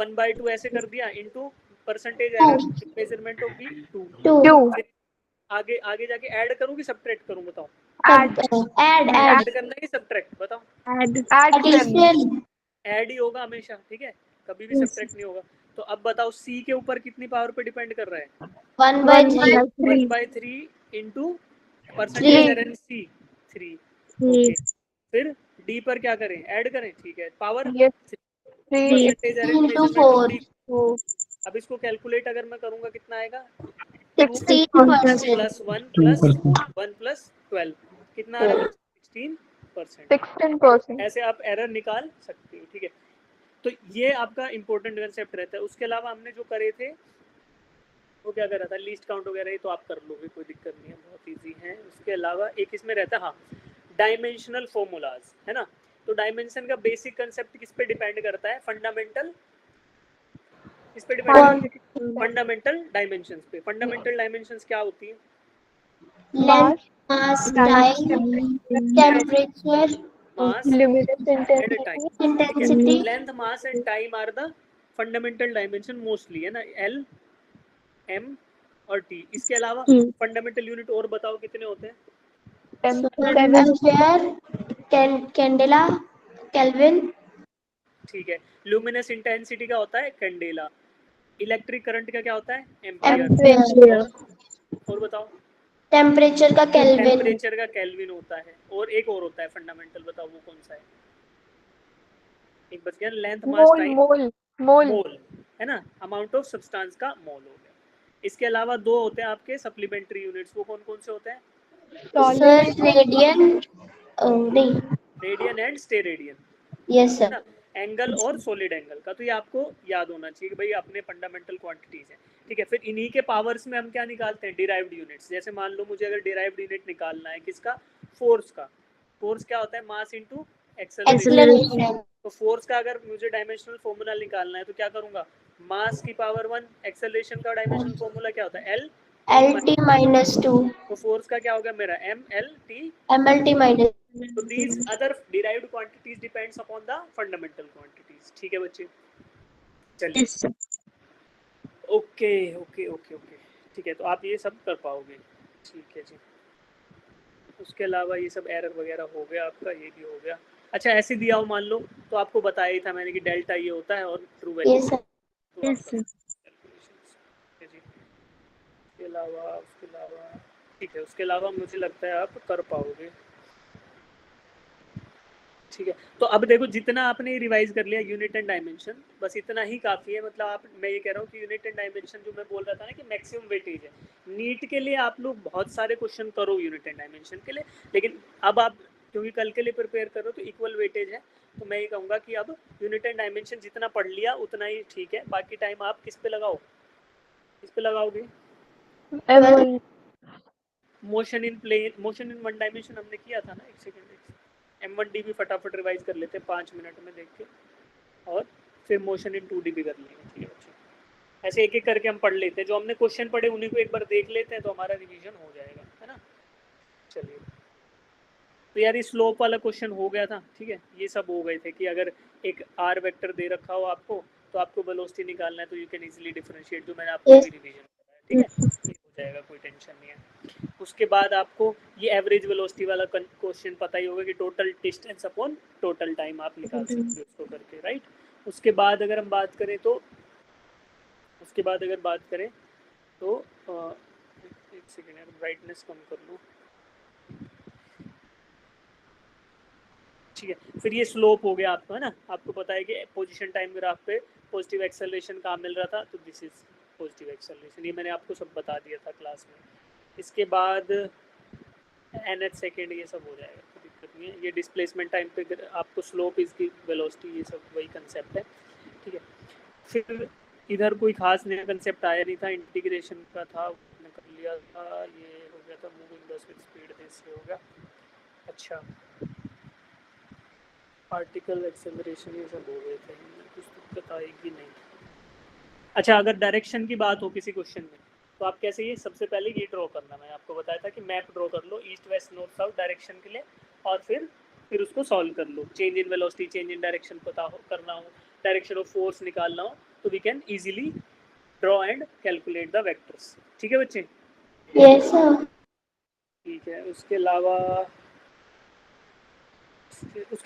1/2 ऐसे कर दिया, into percentage error in measurement of B 2, 2, फिर आगे आगे जाके ऐड करूं कि सब्ट्रैक्ट करूं, बताओ, add, ऐड करना है कि सब्ट्रैक्ट, बताओ, addition, ऐड ही होगा हमेशा, ठीक है, कभी भी सब्ट्रैक्ट नहीं होगा। तो अब बताओ सी के ऊपर कितनी पावर पे डिपेंड कर रहा है, 1/3, 1/3 इंटू परसेंटेज एरर सी 3। ओके, फिर डी पर क्या करें, ऐड करें, ठीक है, power percentage error into measurement of 4, D. अब इसको कैलकुलेट अगर मैं करूंगा कितना आएगा, 16%, प्लस 1 प्लस 1 प्लस 12 कितना आ रहा है, 16%। ऐसे आप एरर निकाल सकते हो। ठीक है, तो ये आपका इंपॉर्टेंट कंसेप्ट रहता है। उसके अलावा हमने जो करे थे वो क्या कर रहा था, लिस्ट काउंट वगैरह, ये तो आप कर लोगे, कोई दिक्कत नहीं है, बहुत इजी है। उसके अलावा एक इसमें रहता है, हाँ, डायमेंशनल फॉर्मूलाज, है ना। तो डायमेंशन का बेसिक कंसेप्ट किस पे डिपेंड करता है, फंडामेंटल, किस पे डिपेंड करता है, फंडामेंटल डायमेंशंस पे। फंडामेंटल डायमेंशंस क्या होती है, length, mass, time, temperature, mass Luminous and time. ठीक है, intensity, length, mass and time are the fundamental dimension mostly, है ना, एल, एम और टी। इसके अलावा फंडामेंटल यूनिट और बताओ कितने होते हैं, ampere, candela, Kelvin, ठीक है, ल्यूमिनस इंटेंसिटी का होता है कैंडेला, इलेक्ट्रिक करंट का क्या होता है एम्पियर, ampere, और बताओ, temperature का Kelvin, टेम्परेचर का केल्विन होता है, और एक और होता है फंडामेंटल, बताओ वो कौन सा है, एक बच गया, लेंथ, मास, टाइम, मोल, है ना, अमाउंट ऑफ सब्सटेंस का मोल हो गया। इसके अलावा दो होते हैं आपके सप्लीमेंट्री यूनिट्स, वो कौन कौन से होते हैं, sir, radian, नहीं, रेडियन एंड स्टेरेडियन, yes है sir, ना, एंगल और सॉलिड एंगल का। तो ये आपको याद होना चाहिए कि भाई अपने फंडामेंटल क्वांटिटीज हैं। ठीक है, फिर इन्हीं के पावर्स में हम क्या निकालते हैं, डिराइव्ड यूनिट्स। जैसे मान लो मुझे अगर डिराइव्ड यूनिट निकालना है किसका, फोर्स का, फोर्स क्या होता है, मास इंटू एक्सेलरेशन। acceleration, तो फोर्स का अगर मुझे डायमेंशनल फॉर्मूला निकालना है तो क्या करूंगा, मास की पावर 1, एक्सेलरेशन का डायमेंशनल फॉर्मूला क्या होता है, एल, LT -2, तो फोर्स का क्या होगा मेरा, M L T. MLT minus, So these other derived quantities depends upon the fundamental quantities। ठीक है बच्चे, चलिए, ओके ओके ओके ओके, ठीक है, तो आप ये सब कर पाओगे, ठीक है जी। उसके अलावा ये सब एरर वगैरह हो गया आपका, ये भी हो गया। अच्छा, ऐसे दिया हो मान लो, तो आपको बताया ही था मैंने कि डेल्टा ये होता है और ट्रू वैल्यू yes sir, तो अलावा ठीक है, उसके अलावा मुझे लगता है आप कर पाओगे। ठीक है, तो अब देखो जितना आपने रिवाइज कर लिया यूनिट एंड डायमेंशन, बस इतना ही काफ़ी है। मतलब आप, मैं ये कह रहा हूँ कि यूनिट एंड डायमेंशन जो मैं बोल रहा था ना कि मैक्सिमम वेटेज है, नीट के लिए आप लोग बहुत सारे क्वेश्चन करो यूनिट एंड डायमेंशन के लिए, लेकिन अब आप क्योंकि कल के लिए प्रिपेयर करो तो इक्वल वेटेज है, तो मैं ये कहूँगा कि अब यूनिट एंड डायमेंशन जितना पढ़ लिया उतना ही ठीक है, बाकी टाइम आप किस पे लगाओ, किस पे लगाओगे? M1 motion in plane, motion in one dimension हमने किया था ना, एक सेकेंड, M1D भी फटाफट रिवाइज कर लेते 5 मिनट में देख के, और फिर मोशन इन 2D भी कर लेंगे। ठीक है बच्चों, ऐसे एक एक करके हम पढ़ लेते हैं, जो हमने क्वेश्चन पढ़े उन्हीं को एक बार देख लेते हैं तो हमारा रिवीजन हो जाएगा, है ना। चलिए, तो यार ये स्लोप वाला क्वेश्चन हो गया था। ठीक है, ये सब हो गए थे कि अगर एक आर वेक्टर दे रखा हो आपको तो आपको वेलोसिटी निकालना है, तो यू कैन इजीली डिफरेंशिएट, जो मैंने आपको Yes. अभी रिवीजन कराया। ठीक है, ये हो जाएगा, कोई टेंशन नहीं है। उसके बाद आपको ये एवरेज वेलोसिटी वाला क्वेश्चन पता ही होगा कि total distance upon total time आप निकाल सकते हो उसको करके, राइट। उसके बाद अगर हम बात करें तो एक सेकेंड यार, ब्राइटनेस कम कर लूँ। ठीक है, फिर ये स्लोप हो गया आपका, है ना। आपको पता है कि पोजीशन टाइम ग्राफ पे पॉजिटिव एक्सेलरेशन कहाँ मिल रहा था, तो दिस इज पॉजिटिव एक्सेलरेशन, ये मैंने आपको सब बता दिया था क्लास में। इसके बाद nth सेकेंड ये सब हो जाएगा, कोई दिक्कत नहीं है। ये डिस्प्लेसमेंट टाइम पे आपको स्लोप इसकी वेलोसिटी, ये सब वही कंसेप्ट है। ठीक है, फिर इधर कोई खास नया कंसेप्ट आया नहीं था, इंटीग्रेशन का था, मैंने कर लिया था। ये हो गया था मूविंग बस विद स्पीड, से हो गया। अच्छा, पार्टिकल एक्सेलरेशन ये सब हो गए थे, कुछ दिक्कत आएगी नहीं। अच्छा, अगर डायरेक्शन की बात हो किसी क्वेश्चन में तो आप कैसे, ये सबसे पहले ये ड्रॉ करना, मैंने आपको बताया था कि मैप ड्रॉ कर लो east west north south direction के लिए, और फिर उसको सॉल्व कर लो। Change in velocity, change in direction पता हो करना हो, डायरेक्शन ऑफ फोर्स निकालना हो, तो we can easily draw and calculate the vectors. ठीक है बच्चे? Yes, sir. ठीक है, उसके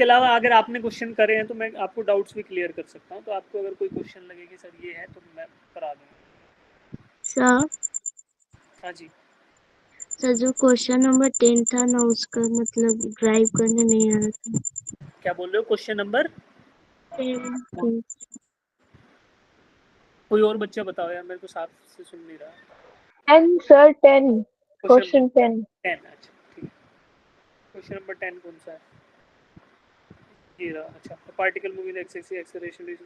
अलावा अगर आपने क्वेश्चन करे हैं तो मैं आपको डाउट्स भी क्लियर कर सकता हूँ, तो आपको अगर कोई क्वेश्चन लगे कि सर ये है तो मैं करा दूँगा। सर हाँ जी, सर जो क्वेश्चन नंबर 10 था ना, उसका मतलब ड्राइव करने नहीं आ रहा था। क्या बोल रहे हो? क्वेश्चन नंबर 10 कोई और बच्चा बताओ यार, मेरे को साफ से सुन नहीं रहा। 10 sir 10 question 10 10, अच्छा ठीक है। क्वेश्चन नंबर 10 कौन सा है? ये रहा। अच्छा, particle moving x acceleration is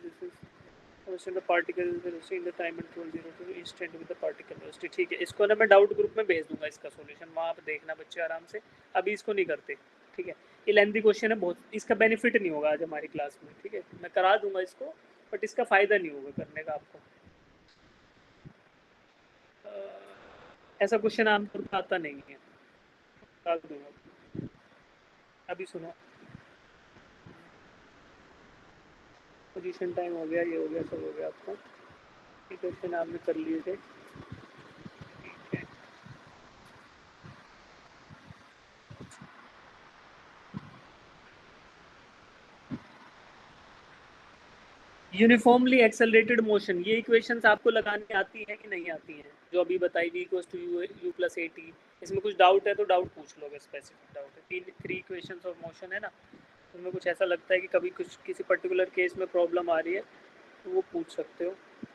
the particle velocity in the time interval 0 to instant with the particle velocity. ठीक है, इसको ना मैं डाउट ग्रुप में भेज दूंगा इसका सॉल्यूशन, वहाँ आप देखना बच्चे आराम से, अभी इसको नहीं करते। ठीक है, ये लेंथी क्वेश्चन है बहुत, इसका बेनिफिट नहीं होगा आज हमारी क्लास में। ठीक है, मैं करा दूंगा इसको, बट इसका फ़ायदा नहीं होगा करने का आपको। ऐसा क्वेश्चन आमतौर पर आता नहीं है, बता दूंगा। अभी सुनो, पोजीशन टाइम हो गया, ये हो गया, सब हो गया आपका। ये क्वेश्चन आपने कर लिए थे। यूनिफॉर्मली एक्सेलरेटेड मोशन, ये इक्वेशंस आपको लगानी आती हैं कि नहीं आती हैं? जो अभी बताई v equals to U plus A T. इसमें कुछ डाउट है तो डाउट पूछ लोगे, स्पेसिफिक डाउट है। 3 इक्वेशंस ऑफ मोशन है ना, उसमें कुछ ऐसा लगता है कि कभी कुछ किसी पर्टिकुलर केस में प्रॉब्लम आ रही है तो वो पूछ सकते हो।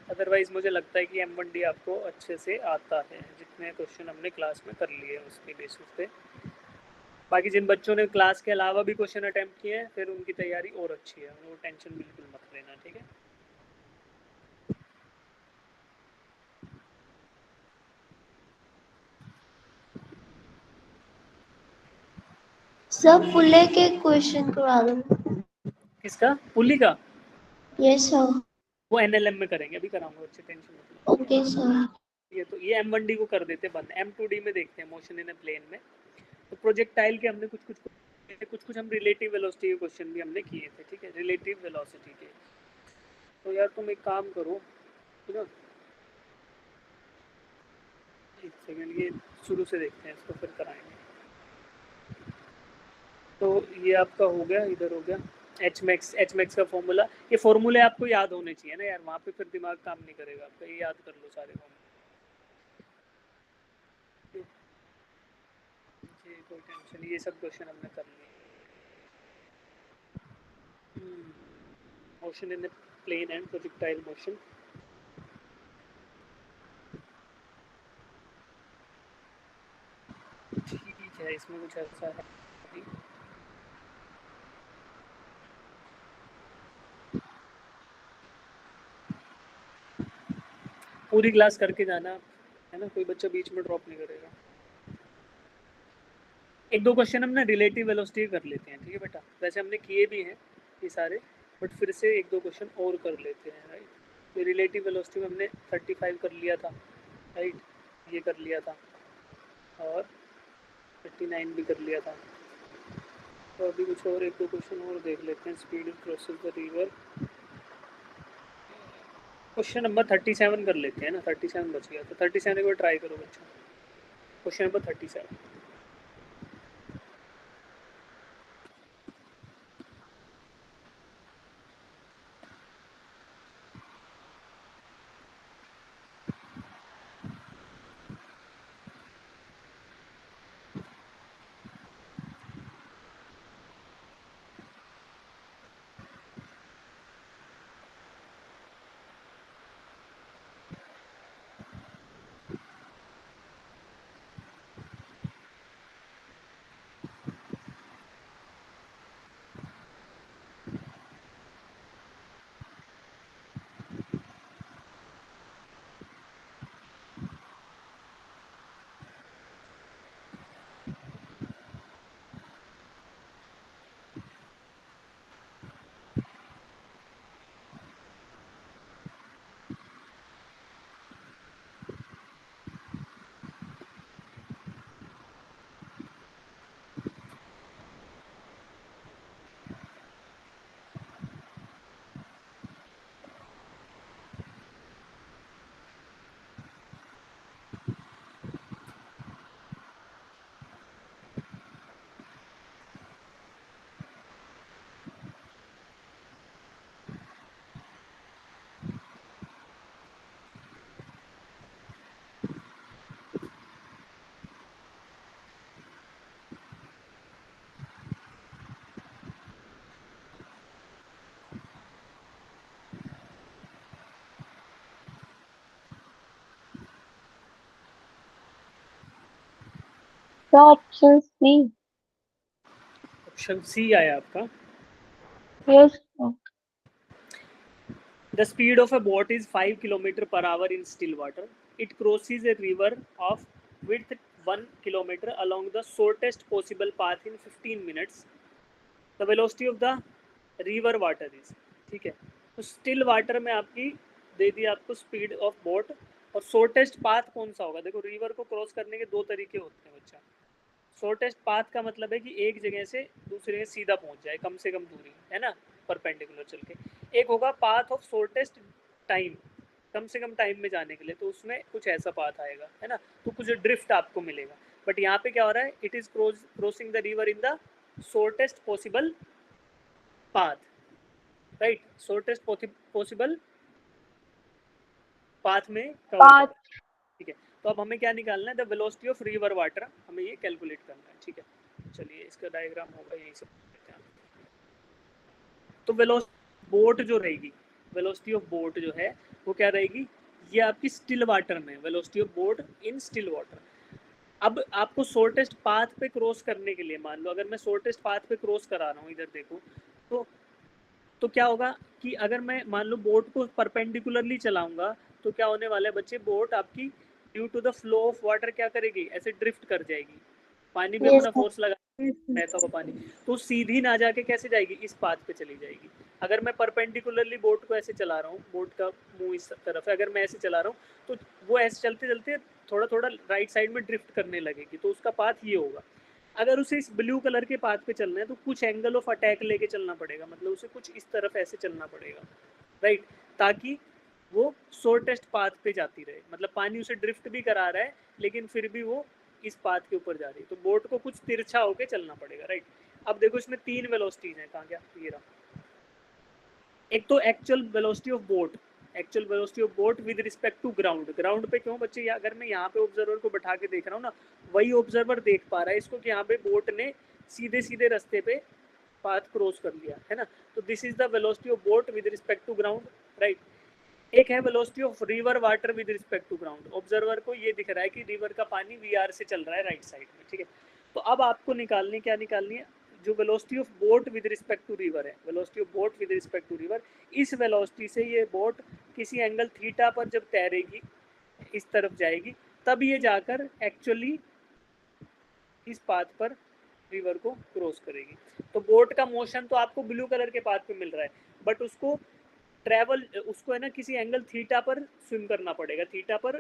अदरवाइज मुझे लगता है कि M1D आपको अच्छे से आता है, जितने क्वेश्चन हमने क्लास में कर लिए हैं उसके बेसिस पे। बाकी जिन बच्चों ने क्लास के अलावा भी क्वेश्चन अटेम्प्ट किए हैं, फिर उनकी तैयारी और अच्छी है, वो टेंशन बिल्कुल मत लेना। ठीक है, सर पुल्ले के क्वेश्चन करवा दो। किसका? पुली का? Yes sir. वो NLM में करेंगे, अभी कराऊंगा बच्चे, टेंशन मत लो। Okay sir. ये M1D को कर देते बंद, M2D में देखते हैं मोशन इन ए प्लेन में। तो प्रोजेक्टाइल के हमने कुछ हम रिलेटिव वेलोसिटी के क्वेश्चन भी हमने किए थे। ठीक है, रिलेटिव वेलोसिटी के। तो यार तुम एक काम करो, ठीक है, एक सेकेंड, ये शुरू से देखते हैं इसको, फिर कराएंगे। तो ये आपका हो गया, इधर हो गया एच मैक्स का फॉर्मूला। ये फॉर्मूले आपको याद होने चाहिए ना यार, वहाँ पे फिर दिमाग काम नहीं करेगा आपका, ये याद कर लो सारे फॉर्मूले। कोई टेंशन, ये सब क्वेश्चन हमने कर लिए। Motion in plane and projectile motion. ठीक है, इसमें कुछ ऐसा है पूरी क्लास करके जाना है ना, कोई बच्चा बीच में ड्रॉप नहीं करेगा। एक दो क्वेश्चन हमने रिलेटिव वेलोसिटी कर लेते हैं, ठीक है बेटा, वैसे हमने किए भी हैं ये सारे, बट फिर से एक दो क्वेश्चन और कर लेते हैं, राइट। तो रिलेटिव वेलोसिटी में हमने 35 कर लिया था, राइट, ये कर लिया था, और 39 भी कर लिया था। तो अभी कुछ और एक दो क्वेश्चन और देख लेते हैं। Speed crosses the river, question number 37 कर लेते हैं ना, 37 बच गया, तो 37 एक बार ट्राई करो बच्चों। Question number 37। Option C. Option C आया आपका। Yes. The speed of a boat is 5 km per hour in still water. It crosses a river of width 1 km along the shortest possible path in 15 minutes. The velocity of the river water is, ठीक है। तो still water में आपकी दे दी आपको speed of boat, और shortest path कौन सा होगा। देखो रिवर को क्रॉस करने के दो तरीके होते हैं बच्चा। शॉर्टेस्ट पाथ का मतलब है कि एक जगह से दूसरे में सीधा पहुंच जाए, कम से कम दूरी, है ना, परपेंडिकुलर चल के। एक होगा पाथ ऑफ शॉर्टेस्ट टाइम, कम से कम टाइम में जाने के लिए, तो उसमें कुछ ऐसा पाथ आएगा, है ना, तो कुछ ड्रिफ्ट आपको मिलेगा। बट यहाँ पे क्या हो रहा है, it is crossing the river in the shortest possible path, right, shortest possible path में कवर कर, ठीक है। तो अब हमें क्या निकालना है, the velocity of river water, हमें ये कैलकुलेट करना है, ठीक है। चलिए इसका डायग्राम होगा यही सब। तो वेलोसिटी बोट जो रहेगी, वेलोसिटी ऑफ बोट जो है वो क्या रहेगी, ये आपकी स्टिल वाटर में, velocity of boat in still water. अब आपको शॉर्टेस्ट पाथ पे क्रॉस करने के लिए, मान लो अगर मैं शॉर्टेस्ट पाथ पे क्रॉस करा रहा हूँ, इधर देखो, तो क्या होगा कि अगर मैं मान लो बोट को परपेंडिकुलरली चलाऊंगा, तो क्या होने वाला है बच्चे, बोट आपकी due to the flow of water क्या करेगी, ऐसे ड्रिफ्ट कर जाएगी। पानी पे Yes, अपना फोर्स लगा रहता हुआ पानी, तो सीधी ना जाके कैसे जाएगी, इस पाथ पे चली जाएगी। अगर मैं परपेंडिकुलरली बोट को ऐसे चला रहा हूँ, बोट का मुंह इस तरफ है, अगर मैं ऐसे चला रहा हूँ, तो वो ऐसे चलते चलते थोड़ा थोड़ा राइट साइड में ड्रिफ्ट करने लगेगी, तो उसका पाथ ये होगा। अगर उसे इस ब्लू कलर के पाथ पे चलना है, तो कुछ एंगल ऑफ अटैक लेके चलना पड़ेगा, मतलब उसे कुछ इस तरफ ऐसे चलना पड़ेगा, राइट, ताकि वो शॉर्टेस्ट पाथ पे जाती रहे। मतलब पानी उसे ड्रिफ्ट भी करा रहा है, लेकिन फिर भी वो इस पाथ के ऊपर जा रही है, तो बोट को कुछ तिरछा होके चलना पड़ेगा, राइट। अब देखो इसमें तीन वेलोसिटीज हैं, कहाँ गया ये रहा। एक तो actual velocity of boat, actual velocity of boat with respect to ground. Ground पे क्यों बच्चे, अगर मैं यहाँ पे ऑब्जर्वर को बैठा के देख रहा हूँ ना, वही ऑब्जर्वर देख पा रहा है इसको कि यहाँ पे बोट ने सीधे सीधे रास्ते पे पाथ क्रॉस कर लिया है ना। तो this is the velocity of boat with respect to ground, right. एक है velocity of river water with respect to ground. Observer को ये दिख रहा है कि रिवर का पानी वीआर से चल रहा है राइट साइड में, ठीक है। तो अब आपको निकालनी क्या निकालनी है, जो velocity of boat with respect to river है, velocity of boat with respect to river, इस वेलोसिटी से ये बोट किसी एंगल थीटा पर जब तैरेगी, इस तरफ जाएगी, तब ये जाकर एक्चुअली इस पाथ पर रिवर को क्रॉस करेगी। तो बोट का मोशन तो आपको ब्लू कलर के पाथ पे मिल रहा है, बट उसको ट्रैवल, उसको है ना किसी एंगल थीटा पर स्विम करना पड़ेगा, थीटा पर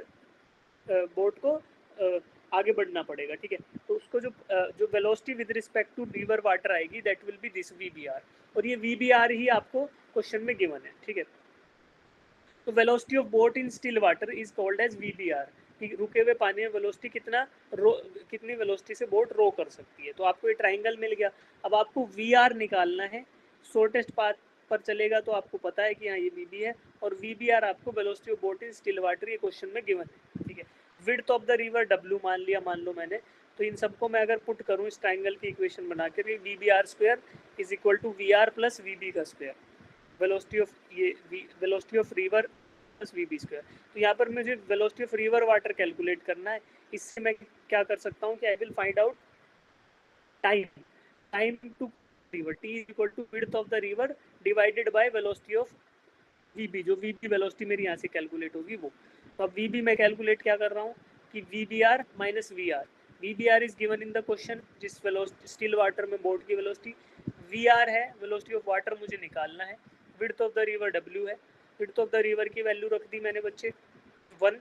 बोट को आगे बढ़ना पड़ेगा, ठीक है। तो उसको जो velocity with respect to river water आएगी that will be this VBR, और ये VBR ही आपको क्वेश्चन में गिवन है, ठीक है। तो velocity of boat in still water is called as VBR, कि रुके हुए पानी में वेलोसिटी कितनी वेलोसिटी से बोट रो कर सकती है। तो आपको ये ट्राइंगल मिल गया। अब आपको VR निकालना है, शॉर्टेस्ट पाथ पर चलेगा तो आपको पता है कि हाँ ये VB है, और VBR आपको velocity of boat in still water ये क्वेश्चन में गिवन है, ठीक है। Width of the river W मान लो मैंने, तो इन सबको मैं अगर पुट करूँ इस ट्राइंगल की इक्वेशन बनाकर, VBR square is equal to VR plus VB का square, velocity of river plus VB square. तो यहाँ पर मुझे velocity of river water calculate करना है। इससे मैं क्या कर सकता हूँ कि I will find out time to river, T is equal to width of the river divided by velocity of VB, जो VB वेलोसिटी मेरी यहाँ से कैलकुलेट होगी वो। तो अब VB मैं कैलकुलेट क्या कर रहा हूँ कि VBR minus VR, VBR is given in the question, जिस वेलोसिटी स्टिल वाटर में बोट की वेलोसिटी, VR है वेलोसिटी ऑफ वाटर मुझे निकालना है, width of the river W है, विड्थ ऑफ द रिवर की वैल्यू रख दी मैंने बच्चे 1,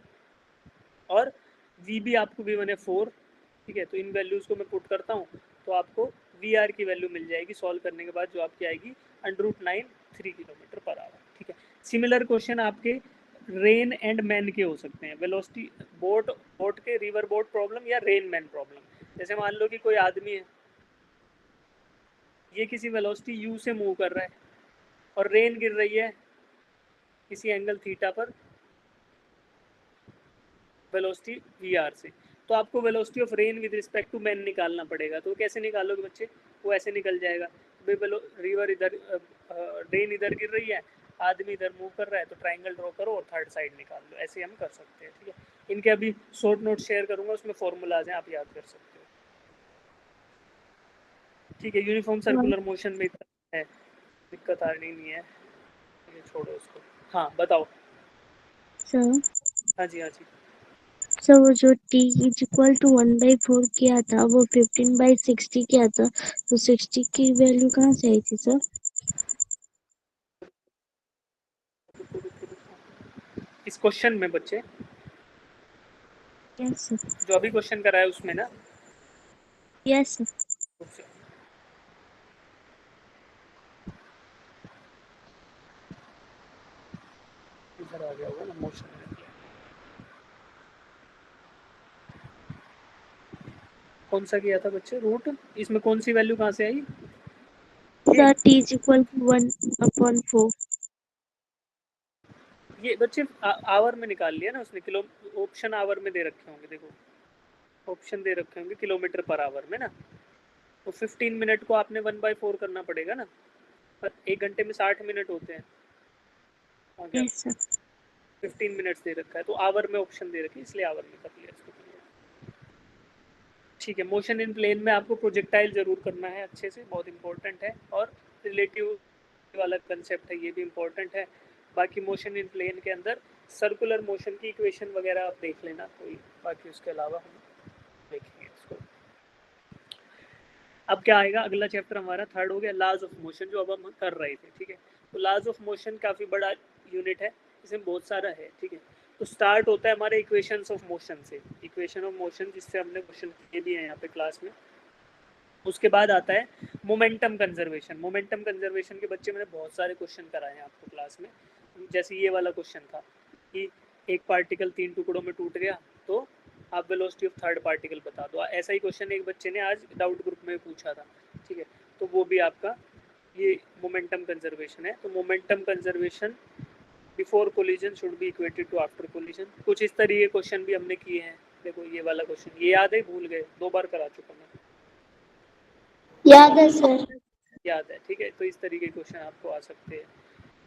और VB आपको गिवन है 4, ठीक है। तो इन वैल्यूज को मैं पुट करता हूँ तो आपको VR की वैल्यू मिल जाएगी सॉल्व करने के बाद, जो आपकी आएगी √9 3 किलोमीटर पर आवर, ठीक है। सिमिलर क्वेश्चन आपके रेन एंड मैन के हो सकते हैं, वेलोसिटी बोट के रिवर बोट प्रॉब्लम या रेन मैन प्रॉब्लम। जैसे मान लो कि कोई आदमी है, ये किसी वेलोसिटी U से मूव कर रहा है और रेन गिर रही है किसी एंगल थीटा पर वेलोसिटी VR से, तो आपको velocity of rain with respect to man निकालना पड़ेगा। तो कैसे निकालोगे बच्चे, वो ऐसे निकल जाएगा, रिवर इधर, रेन इधर गिर रही है, आदमी इधर मूव कर रहा है, तो ट्राइंगल ड्रॉ करो और थर्ड साइड निकाल लो। ऐसे हम कर सकते हैं, ठीक है। इनके अभी शॉर्ट नोट शेयर करूंगा, उसमें फॉर्मूलाज हैं, आप याद कर सकते हो, ठीक है। यूनिफॉर्म सर्कुलर मोशन में इतना है, दिक्कत आनी नहीं है, छोड़ो उसको। हाँ बताओ। सर हाँ जी, हाँ जी। सर वो जो T इज इक्वल टू 1/4 किया था वो 15/60 किया था, तो 60 की वैल्यू कहाँ से आई थी सर? इस क्वेश्चन में बच्चे यस सर, जो अभी क्वेश्चन कराया उसमें ना, यस सर। इधर आ गया होगा ना मोशन, कौन सा किया था बच्चे रूट, इसमें कौन सी वैल्यू कहाँ से आई, sir T is equal to 1/4। ये बच्चे आवर में निकाल लिया ना उसने, किलो ऑप्शन आवर में दे रखे होंगे, देखो ऑप्शन दे रखे होंगे किलोमीटर पर आवर में ना, तो 15 मिनट को आपने 1/4 करना पड़ेगा ना, पर 1 घंटे में 60 मिनट होते हैं, यस सर। 15 मिनट्स दे रखा है, तो आवर में ऑप्शन दे रखी है, इसलिए आवर में कर लिया इसको, ठीक है। मोशन इन प्लेन में आपको प्रोजेक्टाइल जरूर करना है अच्छे से, बहुत इंपॉर्टेंट है, और रिलेटिव वाला कंसेप्ट है ये भी इंपॉर्टेंट है। बाकी मोशन इन प्लेन के अंदर सर्कुलर मोशन की इक्वेशन वगैरह आप देख लेना कोई, बाकी उसके अलावा हम देखेंगे इसको। अब क्या आएगा, अगला चैप्टर हमारा थर्ड हो गया, लॉज ऑफ मोशन, जो अब हम कर रहे थे, ठीक है। तो लॉज ऑफ मोशन काफ़ी बड़ा यूनिट है, इसमें बहुत सारा है, ठीक है। तो स्टार्ट होता है हमारे इक्वेशंस ऑफ मोशन से, इक्वेशन ऑफ मोशन जिससे हमने क्वेश्चन किए भी हैं यहाँ पे क्लास में। उसके बाद आता है मोमेंटम कंजर्वेशन। मोमेंटम कंजर्वेशन के बच्चे मैंने बहुत सारे क्वेश्चन कराए हैं आपको क्लास में, जैसे ये वाला क्वेश्चन था कि एक पार्टिकल 3 टुकड़ों में टूट गया तो आप वेलोसिटी ऑफ थर्ड पार्टिकल बता दो। ऐसा ही क्वेश्चन एक बच्चे ने आज डाउट ग्रुप में पूछा था, ठीक है। तो वो भी आपका ये मोमेंटम कंजर्वेशन है। तो momentum conservation before collision should be equated to after collision, कुछ इस तरह के क्वेश्चन भी हमने किए हैं, देखो ये वाला क्वेश्चन, ये याद है, भूल गए, 2 बार करा चुका मैं, याद है सर। याद है, ठीक है। तो इस तरीके के क्वेश्चन आपको आ सकते हैं,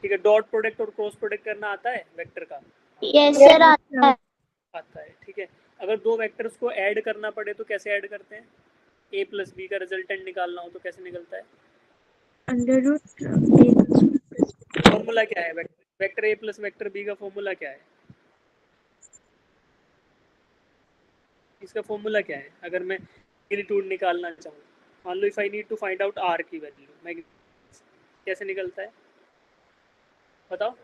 ठीक है। डॉट प्रोडक्ट और क्रॉस प्रोडक्ट करना आता है वेक्टर का? यस सर आता है। आता है, ठीक है। अगर 2 वेक्टर्स को ऐड करना पड़े तो कैसे ऐड करते हैं? a प्लस बी का रिजल्टेंट निकालना हो तो कैसे निकलता है? अंडर रूट फॉर्मूला क्या है vector a plus vector b का? फॉर्मूला क्या है इसका? फॉर्मूला क्या है अगर मैं मैग्नीट्यूड निकालना चाहूँ? मान लो if I need to find out r की वैल्यू, मैं कैसे निकलता है बताओ?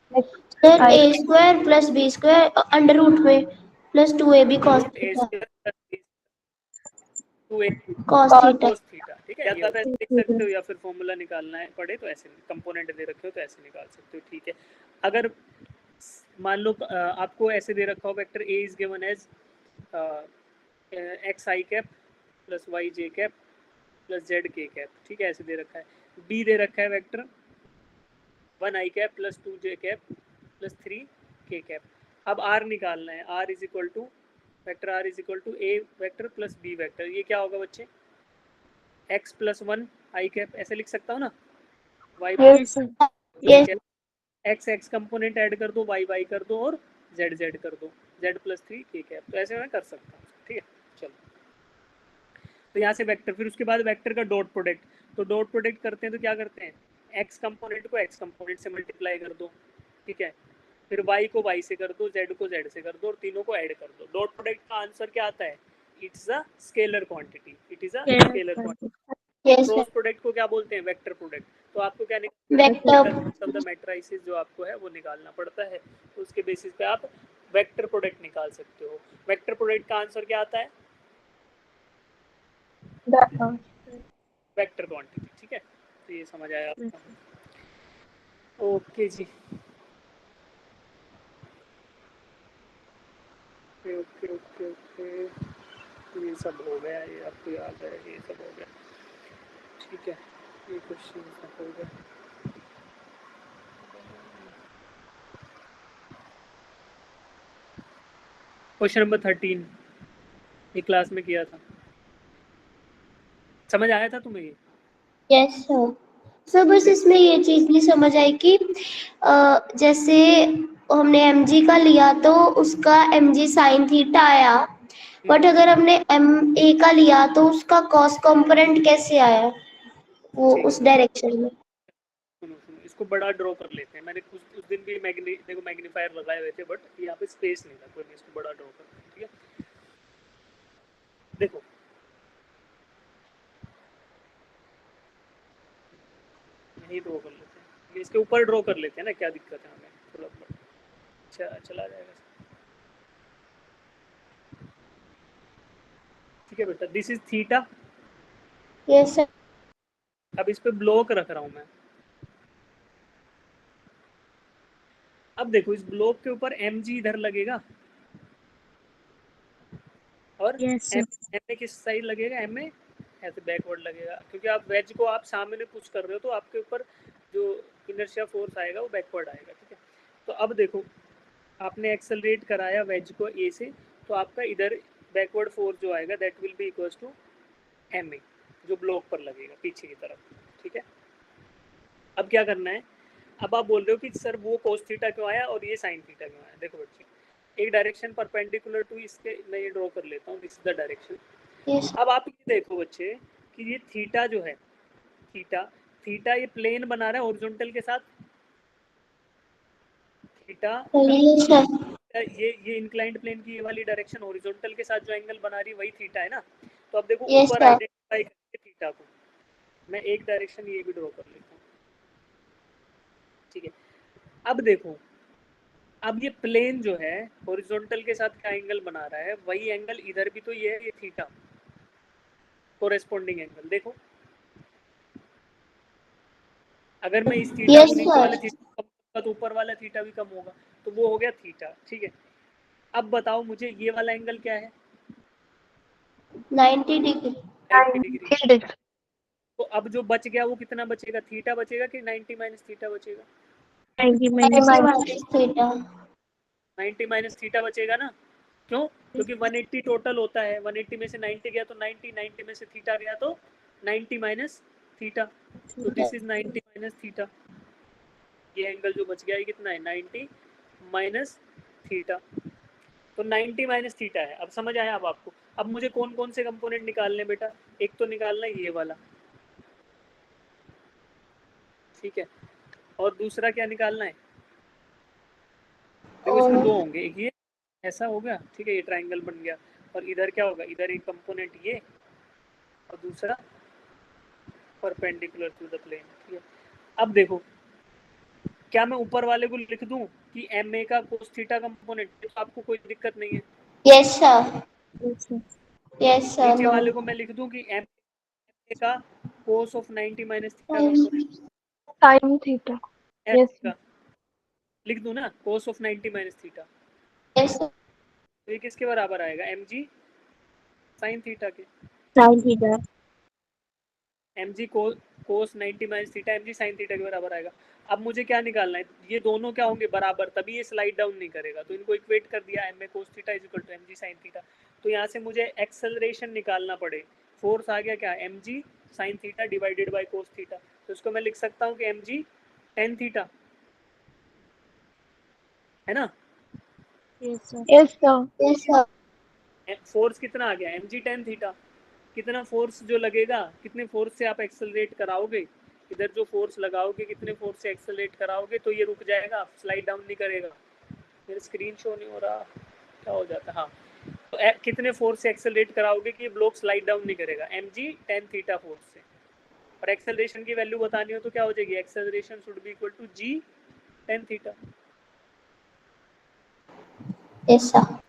Sir a square plus b square under root में plus 2ab cos a theta square 2a cos theta. cos theta, ठीक है। या तो आप ऐसे लिख सकते हो, या फिर फॉर्मूला निकालना है पड़े तो ऐसे कंपोनेंट दे रखे हो तो ऐसे निकाल सकते हो, ठीक है। अगर मान लो आपको ऐसे दे रखा हो vector a is given as X I cap plus Y J cap plus Z K cap, ठीक है, ऐसे दे रखा है। b दे रखा है vector 1 I cap plus 2 J cap plus 3 K cap. अब r निकालना है, r is equal to vector r is equal to a vector plus b vector. ये क्या होगा बच्चे? x प्लस 1 आई कैप, ऐसे लिख सकता हूँ ना, y yes sir yes cap, x x component add कर दो, y y कर दो और z z कर दो, z प्लस 3 के कैप। तो ऐसे मैं कर सकता हूँ, ठीक है। चलो, तो यहाँ से वेक्टर, फिर उसके बाद वेक्टर का डॉट प्रोडक्ट। तो डॉट प्रोडक्ट करते हैं तो क्या करते हैं? x कंपोनेंट को x कंपोनेंट से मल्टीप्लाई कर दो, ठीक है। फिर y को y से कर दो, z को z से कर दो और तीनों को ऐड कर दो। डॉट प्रोडक्ट का आंसर क्या आता है? It's a scalar quantity, it is a scalar quantity. Yes cross product को क्या बोलते हैं? Vector product. तो आपको क्या वेक्टर ऑफ द मैट्रिसेस जो आपको है वो निकालना पड़ता है, तो उसके बेसिस पे आप वेक्टर प्रोडक्ट निकाल सकते हो। वेक्टर प्रोडक्ट का आंसर क्या आता है? वेक्टर क्वांटिटी, ठीक है। तो ये समझ आया आपको? ओके जी, ओके ओके ओके ओके, ये सब हो गया, ये आपको याद है, ये सब हो गया, ठीक है। ये क्वेश्चन हो गया। क्वेश्चन नंबर 13 ये क्लास में किया था, समझ आया था तुम्हें ये? Yes sir. सर बस इसमें ये चीज नहीं समझ आई कि जैसे हमने mg का लिया तो उसका mg साइन थीटा आया, बट अगर हमने ma का लिया तो उसका कॉस कंपोनेंट कैसे आया वो ठीक उस डायरेक्शन में? सुनो सुनो, इसको बड़ा ड्रॉ कर लेते हैं। मैंने उस दिन भी देखो मैग्नीफायर लगाए हुए थे, बट यहाँ पे स्पेस नहीं था, कोई नहीं, इसको बड़ा ड्रॉ करते हैं, ठीक है। देखो यही ड्रॉ कर लेते हैं, ये इसके ऊपर ड्रॉ कर लेते हैं ना, क्या दिक्कत है हमें, थोड़ा अच्छा चला जाएगा, ठीक है बेटा। This is theta. Yes sir. अब इस पे ब्लॉक रख रहा हूँ मैं। अब देखो इस ब्लॉक के ऊपर mg इधर लगेगा और यस एम सर ए किस साइड लगेगा? एम ए ऐसे बैकवर्ड लगेगा, क्योंकि आप वेज को आप सामने पुश कर रहे हो तो आपके ऊपर जो इनर्शिया फोर्स आएगा वो बैकवर्ड आएगा, ठीक है। तो अब देखो आपने एक्सेलरेट कराया वेज को ए से, तो आपका इधर बैकवर्ड फोर्स जो आएगा that will be equals to M A, जो ब्लॉक पर लगेगा पीछे की तरफ, ठीक है। अब क्या करना है? अब आप बोल रहे हो कि सर वो कोस थीटा क्यों आया और ये साइन थीटा क्यों आया? देखो बच्चे, एक डायरेक्शन परपेंडिकुलर टू इसके, मैं ये ड्रॉ कर लेता हूँ, this is the direction. Yes अब आप ये देखो बच्चे कि ये थीटा जो है, थीटा थीटा ये प्लेन बना रहा है हॉरिजॉन्टल के साथ, थीटा सर। ये इंक्लाइंड प्लेन की ये वाली डायरेक्शन हॉरिजॉन्टल के साथ जो एंगल बना रही है वही थीटा है ना। तो अब देखो यस ऊपर सर। आइडेंटिफाई करके थीटा को मैं एक डायरेक्शन ये भी ड्रॉ कर लेता हूँ, ठीक है। अब देखो, अब ये प्लेन जो है हॉरिजॉन्टल के साथ क्या एंगल बना रहा है, वही एंगल इधर भी तो ये है, ये थीटा कोरेस्पोंडिंग एंगल। देखो अगर मैं इस थीटा यस को नीचे वाले सर। थीटा का तो ऊपर वाला थीटा भी कम होगा, तो वो हो गया थीटा, ठीक है। अब बताओ मुझे ये वाला एंगल क्या है? 90 डिग्री। 90 डिग्री। तो अब जो बच गया वो कितना बचेगा? थीटा बचेगा कि 90 माइनस थीटा बचेगा? 90 90 minus minus theta. 90 minus theta बचेगा ना। क्यों? क्योंकि 180 टोटल होता है, 180 में से 90 गया तो 90, 90 में से थीटा गया तो 90 माइनस थीटा, तो दिस इज 90 माइनस थीटा। ये एंगल जो बच गया है कितना है? 90 माइनस थीटा, तो 90 माइनस थीटा है। अब समझ आया अब आपको? अब मुझे कौन कौन से कंपोनेंट निकालने बेटा? एक तो निकालना है ये वाला, ठीक है, और दूसरा क्या निकालना है? देखो इसमें दो होंगे, एक ये ऐसा हो गया, ठीक है, ये ट्राइंगल बन गया, और इधर क्या होगा? इधर एक कंपोनेंट ये और दूसरा परपेंडिकुलर टू द प्लेन, ठीक है। अब देखो, क्या मैं ऊपर वाले को लिख दूं कि एम ए का कोस थीटा कंपोनेंट, तो आपको कोई दिक्कत नहीं है। यस सर, यस सर, नीचे नो वाले को मैं लिख दूं कि एम ए का cos of 90 minus theta component, sine theta, F S का लिख दूं ना, cos of 90 minus theta, yes sir, तो ये किसके बराबर आएगा? एम जी साइन थीटा के, sine theta. M G cos 90 minus theta M G sine theta के बराबर आएगा। अब मुझे क्या निकालना है? ये दोनों क्या होंगे? बराबर, तभी ये स्लाइड डाउन नहीं करेगा, तो इनको इक्वेट कर दिया, M A cos theta is equal to M G sine theta. तो यहाँ से मुझे एक्सेलरेशन निकालना पड़े, फोर्स आ गया क्या? M G sine theta divided by cos theta, तो इसको मैं लिख सकता हूँ कि एम जी टेन थीटा, है ना? Yes sir, yes sir, force कितना आ गया? M G tan theta. कितना फोर्स जो लगेगा, कितने फोर्स से आप एक्सेलरेट कराओगे, इधर जो फोर्स लगाओगे, कितने फोर्स से एक्सेलरेट कराओगे, तो ये रुक जाएगा, स्लाइड डाउन नहीं करेगा। मेरा स्क्रीन शो नहीं हो रहा, क्या हो जाता है? हाँ, तो कितने फोर्स से एक्सेलरेट कराओगे कि ये ब्लॉक स्लाइड डाउन नहीं करेगा? M G tan theta force से। और एक्सेलरेशन की वैल्यू बतानी हो तो क्या हो जाएगी? Acceleration should be equal to G tan theta. Yes sir,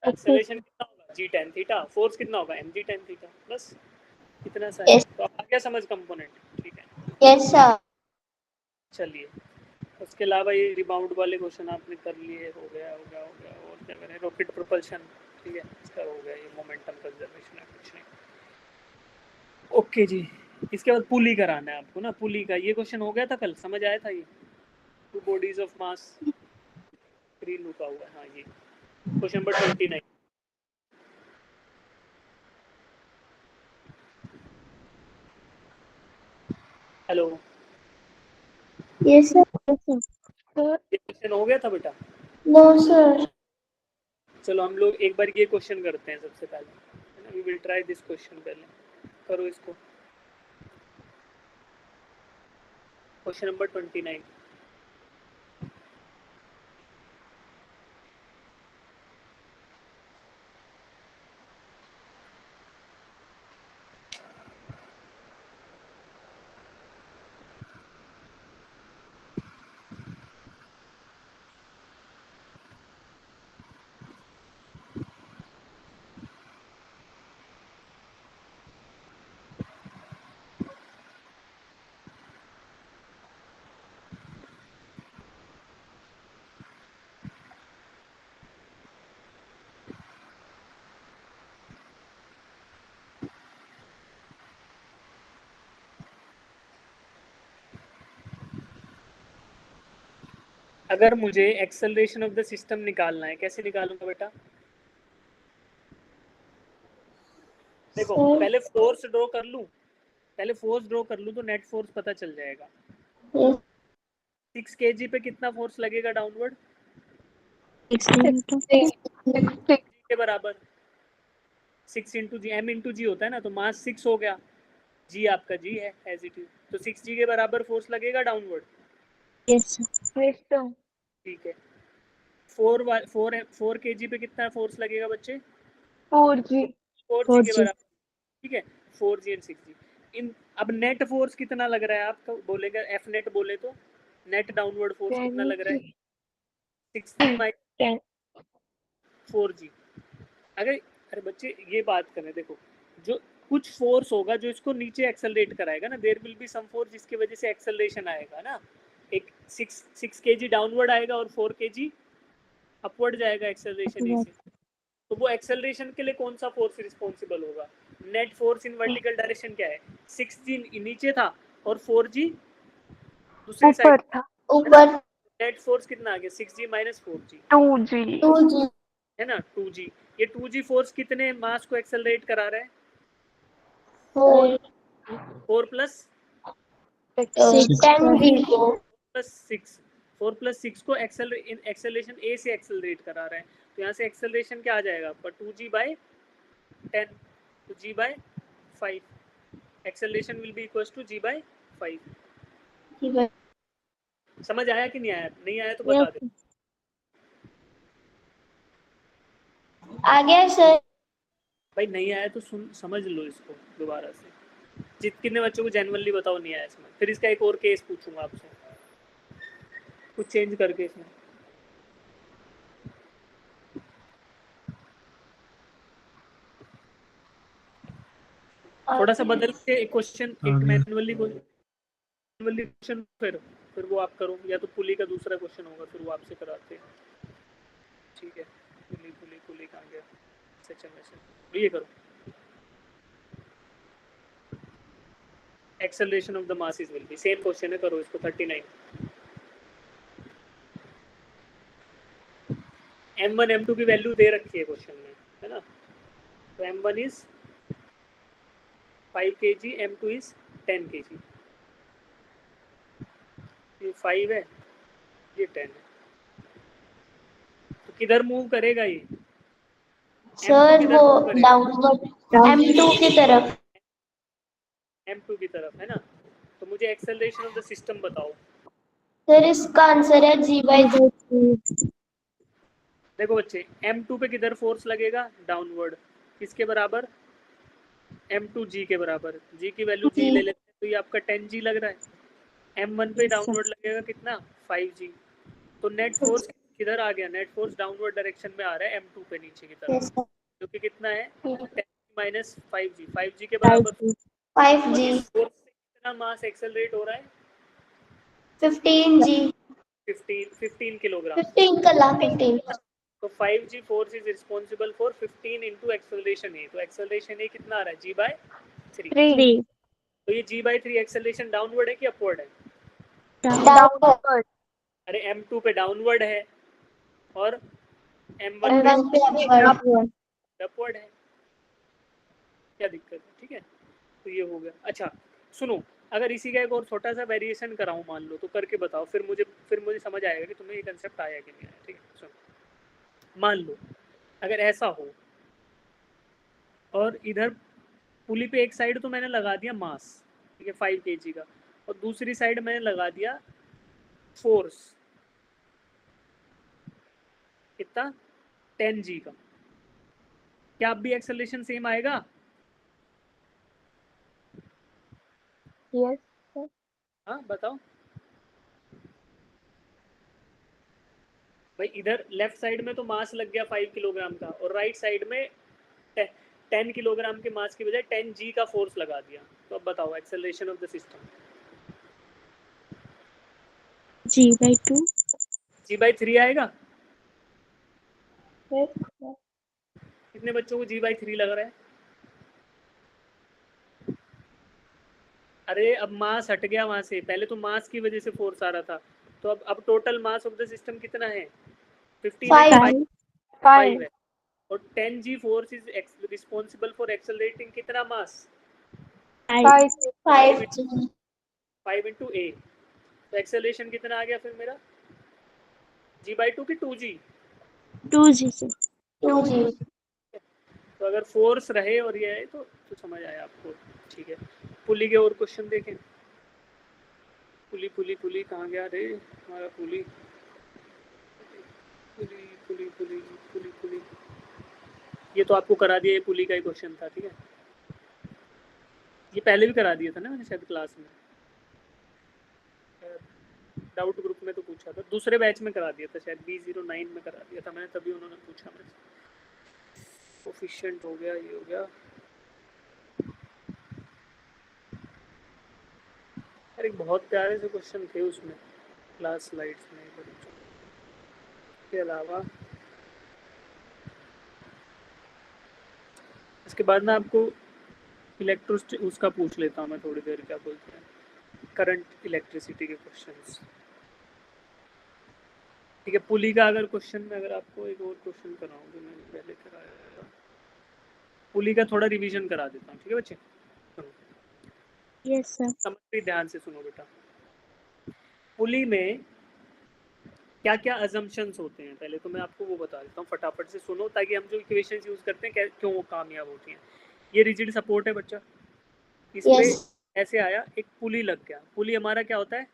acceleration कितना होगा? जी टेन थीटा, फोर्स कितना होगा? एम जी टेन थीटा, बस इतना सा है। यस, तो आप आ गया समझ कंपोनेंट, ठीक है। यस सर, चलिए, उसके अलावा ये रिबाउंड वाले क्वेश्चन आपने कर लिए, हो गया हो गया हो गया। और क्या करें? रॉकेट प्रोपल्शन, ठीक है, इसका हो गया। ये मोमेंटम कंजर्वेशन है, कुछ नहीं। ओके जी, इसके बाद पुली कराना है आपको ना, पुली का ये क्वेश्चन हो गया था कल, समझ आया था ये? Two bodies of mass free लुका हुआ है, हाँ ये question number 29। Hello, yes sir, ये क्वेश्चन हो गया था बेटा? नो सर, चलो हम लोग एक बार ये क्वेश्चन करते हैं सबसे पहले, we will try this question. पहले करो इसको, क्वेश्चन नंबर 29। अगर मुझे एक्सेलरेशन ऑफ द सिस्टम निकालना है, कैसे निकालूंगा बेटा? देखो, सर, पहले फोर्स ड्रॉ कर लूं, पहले फोर्स ड्रॉ कर लूं तो नेट फोर्स पता चल जाएगा। यस, 6 kg पे कितना फोर्स लगेगा डाउनवर्ड? 16 के बराबर 6 इंटू जी, एम इंटू जी होता है ना, तो मास 6 हो गया, जी आपका जी है एज इट इज, तो 6 जी के बराबर फोर्स लगेगा डाउनवर्ड, यस ठीक है। 4 kg पे कितना फोर्स लगेगा बच्चे? 4G 4 जी के 4G बराबर, ठीक है। 4 जी एंड 6 जी। इन अब नेट फोर्स कितना लग रहा है आपका? बोलेगा एफ नेट बोले तो नेट डाउनवर्ड फोर्स कितना लग रहा है? 6 जी माइनस 4 जी। अगर, अरे बच्चे ये बात करें, देखो, जो कुछ फोर्स होगा जो इसको नीचे एक्सेलरेट कराएगा ना, there will be some force जिसकी वजह से एक्सेलरेशन आएगा ना। एक 6 kg डाउनवर्ड आएगा और 4 kg अपवर्ड जाएगा एक्सेलरेशन ए से, तो वो एक्सेलरेशन के लिए कौन सा फोर्स रिस्पॉन्सिबल होगा? Net force in vertical direction क्या है? 6g नीचे था और 4g दूसरी साइड, ऊपर था, है ना? ऊपर नेट फोर्स कितना आ गया? 6g minus 4g, 2G 2G, है ना, 2g। ये 2g फोर्स कितने मास को एक्सेलरेट करा रहा है? 4 प्लस 10g को प्लस 6, 4 प्लस 6 को एक्सेलरेशन ए से एक्सेलरेट करा रहा है, तो यहाँ से एक्सेलरेशन क्या आ जाएगा आपका 2g बाई 10, तो g by 5, acceleration will be equals to g by 5। समझ आया कि नहीं आया? नहीं आया तो बता दे। आ गया सर। भाई नहीं आया तो सुन समझ लो इसको दोबारा से। कितने बच्चों को जेन्युइनली बताओ नहीं आया इसमें, फिर इसका एक और केस पूछूंगा आपसे कुछ चेंज करके इसमें। थोड़ा सा बदल के एक क्वेश्चन, एक मैनुअली क्वेश्चन, फिर वो आप करो, या तो पुली का दूसरा क्वेश्चन होगा फिर वो आपसे कराते हैं। ठीक है, पुली कहाँ गया? सेशन ये करो, acceleration of the masses will be, same question है, करो इसको। 39 m1 m2 की वैल्यू दे रखी है क्वेश्चन में, है ना? तो m1 is 5 kg, m2 is 10 kg। ये 5 है, ये 10 है, तो किधर मूव करेगा ये? सर वो डाउनवर्ड M2 की तरफ। m2 की तरफ, है ना? तो मुझे एक्सेलरेशन ऑफ द सिस्टम बताओ। सर इसका आंसर है g/3। देखो बच्चे, m2 पे किधर फोर्स लगेगा? डाउनवर्ड। किसके बराबर? m2g के बराबर। g की वैल्यू g ले लेते हैं, तो ये आपका 10g लग रहा है। m1 पे डाउनवर्ड लगेगा कितना? 5g। तो नेट फोर्स किधर आ गया? नेट फोर्स डाउनवर्ड डायरेक्शन में आ रहा है m2 पे नीचे की तरफ, जो कि कितना है? 10 माइनस 5g, 5g के बराबर। 5g। फोर्स से कितना मास एक्सेलरेट हो रहा है? 15g। 15 किलोग्राम। 15। तो 5g force is responsible for 15 into acceleration a, तो एक्सेलरेशन ए कितना आ रहा है? g/3। 3 तो ये g/3 एक्सेलरेशन डाउनवर्ड है कि अपवर्ड है? डाउनवर्ड। अरे m2 पे डाउनवर्ड है और m1 पे अपवर्ड है, क्या दिक्कत है? ठीक है, तो ये हो गया। अच्छा सुनो, अगर इसी का एक और छोटा सा वेरिएशन कराऊं मान लो, तो करके बताओ, फिर मुझे समझ आएगा कि तुम्हें ये कंसेप्ट आया कि नहीं आया। ठीक है, सुनो, मान लो अगर ऐसा हो और इधर पुली पे एक साइड तो मैंने लगा दिया मास, ठीक है, 5 kg का, और दूसरी साइड मैंने लगा दिया फोर्स, कितना? 10g का। क्या अब भी एक्सेलरेशन सेम आएगा? यस हाँ बताओ भाई। इधर लेफ्ट साइड में तो मास लग गया 5 किलोग्राम का, और राइट साइड में 10 किलोग्राम के मास की बजाय 10g का फोर्स लगा दिया, तो अब बताओ acceleration of the system. g/2। g/3 आएगा। यस कितने बच्चों को g/3 लग रहा है? अरे अब मास हट गया वहां से, पहले तो मास की वजह से फोर्स आ रहा था, तो अब total mass of the system कितना है? 15 है, 5 है, और 10g force is responsible for accelerating कितना मास? 5g। 5 इंटू ए। तो एक्सेलरेशन कितना आ गया फिर मेरा? g/2 की 2g? 2g से 2g। तो अगर फोर्स रहे और ये है तो समझ आया आपको। ठीक है, पुली के और क्वेश्चन देखें। पुली कहाँ गया रे हमारा पुली? पुली ये तो आपको करा दिया, ये पुली का ही क्वेश्चन था। ठीक है, ये पहले भी करा दिया था ना मैंने शायद क्लास में, डाउट ग्रुप में तो पूछा था, दूसरे बैच में करा दिया था शायद, B09 में करा दिया था मैंने, तभी उन्होंने पूछा मुझसे। कोफिशिएंट हो गया, ये हो गया। अरे बहुत प्यारे से क्वेश्चन थे उसमें क्लास स्लाइड्स में। इसके अलावा इसके बाद ना आपको इलेक्ट्रो उसका पूछ लेता हूँ मैं थोड़ी देर, क्या बोलते हैं, करंट इलेक्ट्रिसिटी के क्वेश्चंस। ठीक है, पुली का अगर क्वेश्चन में अगर आपको एक और क्वेश्चन कराऊँ जो मैंने पहले कराया है, पुली का थोड़ा रिवीजन करा देता हूँ, ठीक है बच्चे? Yes sir. समझ ध्यान से सुनो बेटा। पुली में क्या क्या अजम्पशंस होते हैं, पहले तो मैं आपको वो बता देता हूँ, फटाफट से सुनो ताकि हम जो इक्वेशंस यूज करते हैं क्यों वो कामयाब होती हैं। ये रिजिड सपोर्ट है बच्चा, इस पे यस ऐसे आया, एक पुली लग गया। पुली हमारा क्या होता है?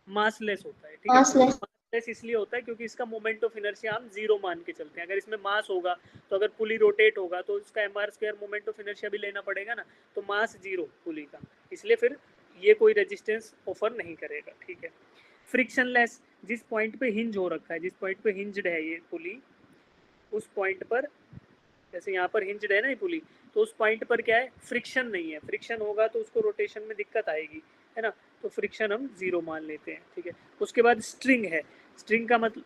मासलेस होता है, ठीक है? मासलेस मासलेस इसलिए होता है क्योंकि इसका मोमेंट ऑफ इनर्शिया हम जीरो मान के चलते हैं। अगर इसमें मास होगा तो अगर पुली रोटेट होगा तो उसका M R square moment of inertia भी लेना पड़ेगा ना, तो मास जीरो पुली का, इसलिए फिर ये कोई रेजिस्टेंस ऑफर नहीं करेगा, ठीक है? फ्रिक्शनलेस, जिस पॉइंट पे हिंज हो रखा है, जिस पॉइंट पे हिंज्ड है ये पुली, उस पॉइंट पर, जैसे यहाँ पर हिंज्ड है ना ये पुली, तो उस पॉइंट पर क्या है? फ्रिक्शन नहीं है। फ्रिक्शन होगा तो उसको रोटेशन में दिक्कत आएगी, है ना? तो फ्रिक्शन हम जीरो मान लेते हैं, ठीक है? उसके बाद स्ट्रिंग है। स्ट्रिंग का मतलब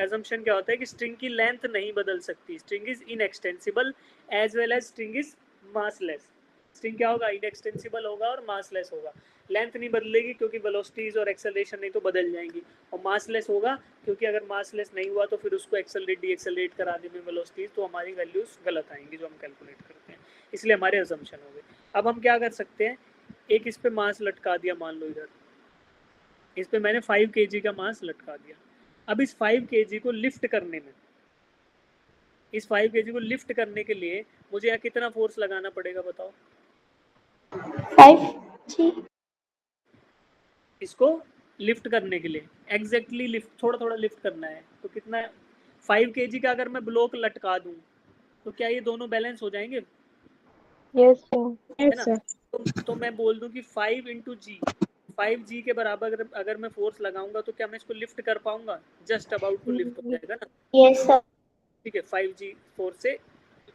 एजम्पशन क्या होता है कि स्ट्रिंग की लेंथ नहीं बदल सकती। String is inextensible as well as string is massless. String क्या होगा? इनएक्सटेंसिबल होगा और मासलेस होगा। लेंथ नहीं बदलेगी क्योंकि वेलोसिटीज और एक्सेलरेशन नहीं तो बदल जाएंगी, और मासलेस होगा क्योंकि अगर मासलेस नहीं हुआ तो फिर उसको एक्सेलरेट डी एक्सेलरेट कराने में वेलोसिटीज तो हमारी वैल्यूज गलत आएंगी जो हम कैलकुलेट करते हैं, इसलिए हमारे अजम्पशन हो गए। अब हम क्या कर सकते हैं, एक इस पे मास लटका दिया, मान लो इधर इस पे मैंने 5 kg का मास लटका दिया। अब इस 5 kg को लिफ्ट करने में, इस 5 kg को लिफ्ट करने के लिए मुझे यहाँ कितना फोर्स लगाना पड़ेगा बताओ? 5 जी इसको लिफ्ट करने के लिए एग्जैक्टली लिफ्ट, थोड़ा थोड़ा लिफ्ट करना है, तो कितना है? 5 kg का अगर मैं ब्लॉक लटका दूं तो क्या ये दोनों बैलेंस हो जाएंगे? Yes, sir. है यस ना? सर। तो मैं बोल दूं कि 5 इंटू जी, 5g के बराबर अगर मैं फोर्स लगाऊंगा तो क्या मैं इसको लिफ्ट कर पाऊंगा? जस्ट अबाउट टू लिफ्ट हो जाएगा ना, यस सर ठीक है? 5g फोर्स से,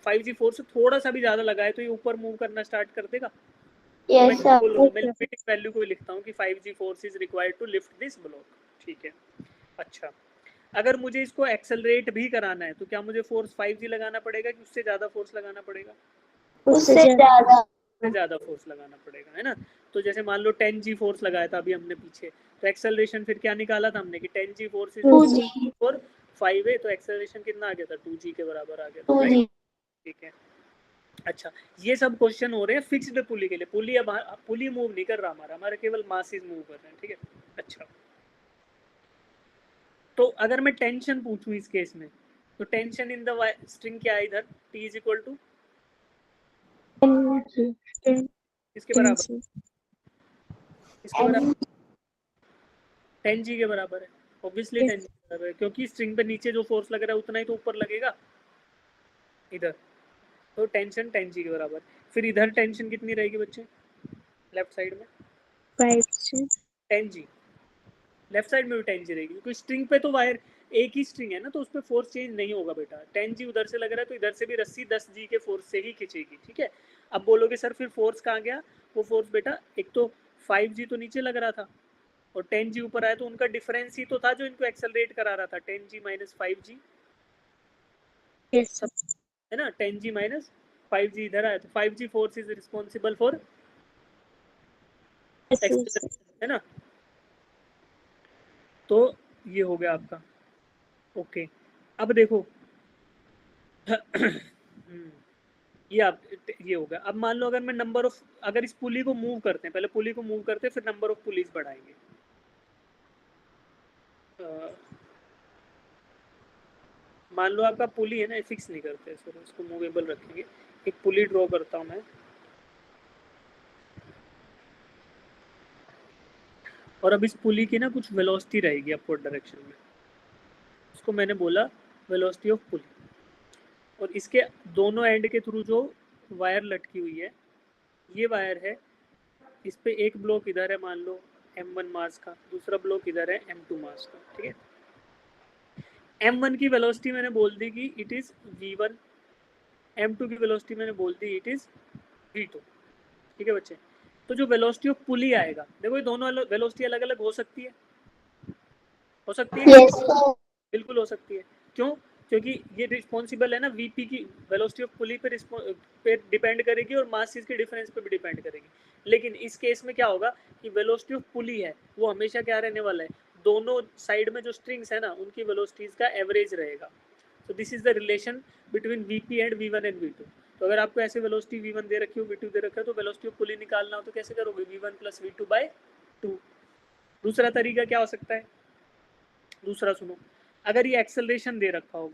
5g फोर्स से थोड़ा सा भी ज्यादा लगाए तो ये ऊपर मूव करना स्टार्ट कर देगा। मैं यस सर बोल रहा हूँ, मैं लिमिटिंग वैल्यू को लिखता हूँ कि 5g force is required to lift this block, ठीक है? अच्छा, अगर मुझे इसको एक्सेलरेट भी कराना है तो क्या मुझे फोर्स 5g लगाना पड़ेगा कि उससे ज्यादा फोर्स लगाना पड़ेगा? उससे ज्यादा उससे ज्यादा फोर्स लगाना पड़ेगा, है ना? तो जैसे मान लो 10g फोर्स लगाया था अभी हमने पीछे, तो एक्सेलरेशन फिर क्या निकाला था हमने कि 10g फोर्स इज 2g और 5 है, तो एक्सेलरेशन कितना आ गया था? 2g के बराबर आ गया था, 2g राइट? ठीक है। अच्छा, ये सब क्वेश्चन हो रहे हैं फिक्स्ड पुली के लिए। पुली अब पुली मूव नहीं कर रहा, हमारा केवल मासेस मूव कर रहे हैं, ठीक है? अच्छा, तो अगर मैं टेंशन पूछूं इस केस में, तो टेंशन इन द स्ट्रिंग क्या है इधर? T इज इक्वल टू किसके बराबर? किसके बराबर? 10g के बराबर है, ऑब्वियसली 10g के बराबर है, क्योंकि स्ट्रिंग पे नीचे जो फोर्स लग रहा है उतना ही तो ऊपर लगेगा इधर, तो टेंशन 10g के बराबर। फिर इधर टेंशन कितनी रहेगी बच्चे लेफ्ट साइड में? 10g। लेफ्ट साइड में भी 10g रहेगी क्योंकि स्ट्रिंग पे तो वायर एक ही स्ट्रिंग है ना, तो उस पर फोर्स चेंज नहीं होगा बेटा। 10g उधर से लग रहा है तो इधर से भी रस्सी 10g के फोर्स से ही खींचेगी, ठीक है? अब बोलोगे सर फिर फोर्स कहाँ गया? वो फोर्स बेटा, एक तो 5g तो नीचे लग रहा था और 10g ऊपर आया, तो उनका डिफरेंस ही तो था जो इनको एक्सेलरेट करा रहा था, 10g माइनस 5g, है ना? 10g माइनस 5g इधर आया, तो 5g force is responsible for acceleration, है ना? तो ये हो गया आपका, ओके। अब देखो ये आप, ये हो गया। अब मान लो अगर मैं नंबर ऑफ, अगर इस पुली को मूव करते हैं, पहले पुली को मूव करते हैं फिर नंबर ऑफ पुलीज बढ़ाएंगे। मान लो आपका पुली है ना, फिक्स नहीं करते सर, इसको मूवेबल रखेंगे। एक पुली ड्रॉ करता हूँ मैं, और अब इस पुली की ना कुछ वेलोसिटी रहेगी अपवर्ड डायरेक्शन में, उसको मैंने बोला वेलोसिटी ऑफ पुली। और इसके दोनों एंड के थ्रू जो वायर लटकी हुई है, ये वायर है, इस पे एक ब्लॉक इधर है मान लो m1 मास का, दूसरा ब्लॉक इधर है m2 मास का, ठीक है? m1 की वेलोसिटी मैंने बोल दी कि इट इज v1, m2 की वेलोसिटी मैंने बोल दी इट इज v2, ठीक है बच्चे? तो जो वेलोसिटी ऑफ पुली आएगा, देखो ये दोनों वेलोसिटी अलग अलग हो सकती है, हो सकती है? यस सर बिल्कुल हो सकती है। क्यों? क्योंकि ये रिस्पॉन्सिबल है ना, वीपी की वेलोसिटी ऑफ पुली पे डिपेंड करेगी और मासेस के डिफरेंस पे भी डिपेंड करेगी। लेकिन इस केस में क्या होगा कि वेलोसिटी ऑफ पुली है वो हमेशा क्या रहने वाला है, दोनों साइड में जो स्ट्रिंग्स है ना उनकी वेलोसिटीज का एवरेज रहेगा। So this is the relation between Vp and V1 and V2. तो अगर आपको ऐसे वेलोसिटी v1 दे रखी हो, v2 दे रखा है, तो वेलोसिटी ऑफ पुली निकालना हो तो कैसे करोगे, v1 प्लस v2 बाय 2। दूसरा तरीका क्या हो सकता है, दूसरा सुनो, अगर ये एक्सेलरेशन दे रखा हो,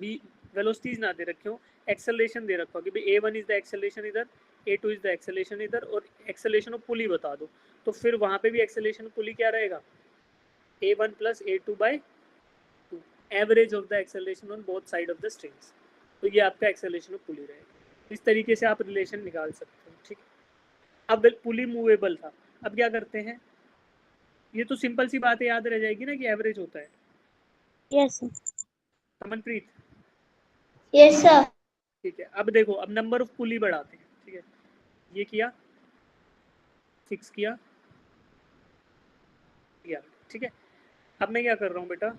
वेलोसिटीज ना दे रखे हो, एक्सेलरेशन दे रखा हो कि भाई a1 इज द एक्सेलरेशन इधर, a2 इज द एक्सेलरेशन इधर, और एक्सेलरेशन ऑफ पुली बता दो, तो फिर वहां पे भी एक्सेलरेशन पुली क्या रहेगा, a1 plus a2 by 2, average of the acceleration on both side of the strings. तो ये आपका एक्सेलरेशन ऑफ पुली रहेगा। इस तरीके से आप रिलेशन निकाल सकते हो, ठीक है। अब पुली मूवेबल था, अब क्या करते हैं, ये तो सिंपल सी बात है, याद रह जाएगी ना कि एवरेज होता है। Yes Amanpreet, yes sir. ठीक है। अब देखो, अब नंबर ऑफ पुली बढ़ाते हैं, ठीक है, ये किया, फिक्स किया, ठीक है। अब मैं क्या कर रहा हूँ बेटा,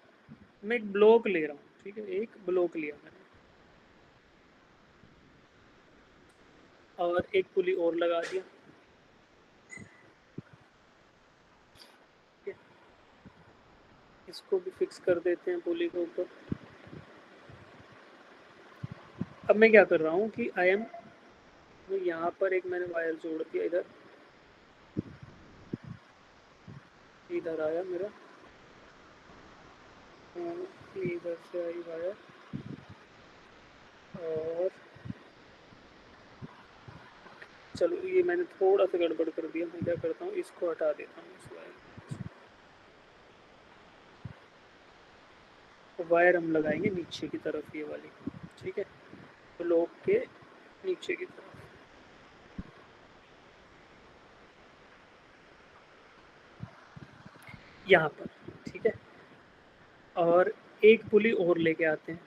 मैं एक ब्लॉक ले रहा हूँ, ठीक है, एक ब्लॉक लिया मैंने और एक पुली और लगा दिया, ठीक है। इसको भी फिक्स कर देते हैं पुली के ऊपर। अब मैं क्या कर रहा हूँ कि यहाँ पर एक मैंने वायर जोड़ दिया, इधर आया मेरा, इधर से आई वायर, और चलो ये मैंने थोड़ा सा गड़बड़ कर दिया, मैं क्या करता हूँ, इसको हटा देता हूँ, इस वायर हम लगाएंगे नीचे की तरफ, ये वाली, ठीक है, ब्लॉक के नीचे की तरफ, यहाँ पर, ठीक है। और एक पुली और लेके आते हैं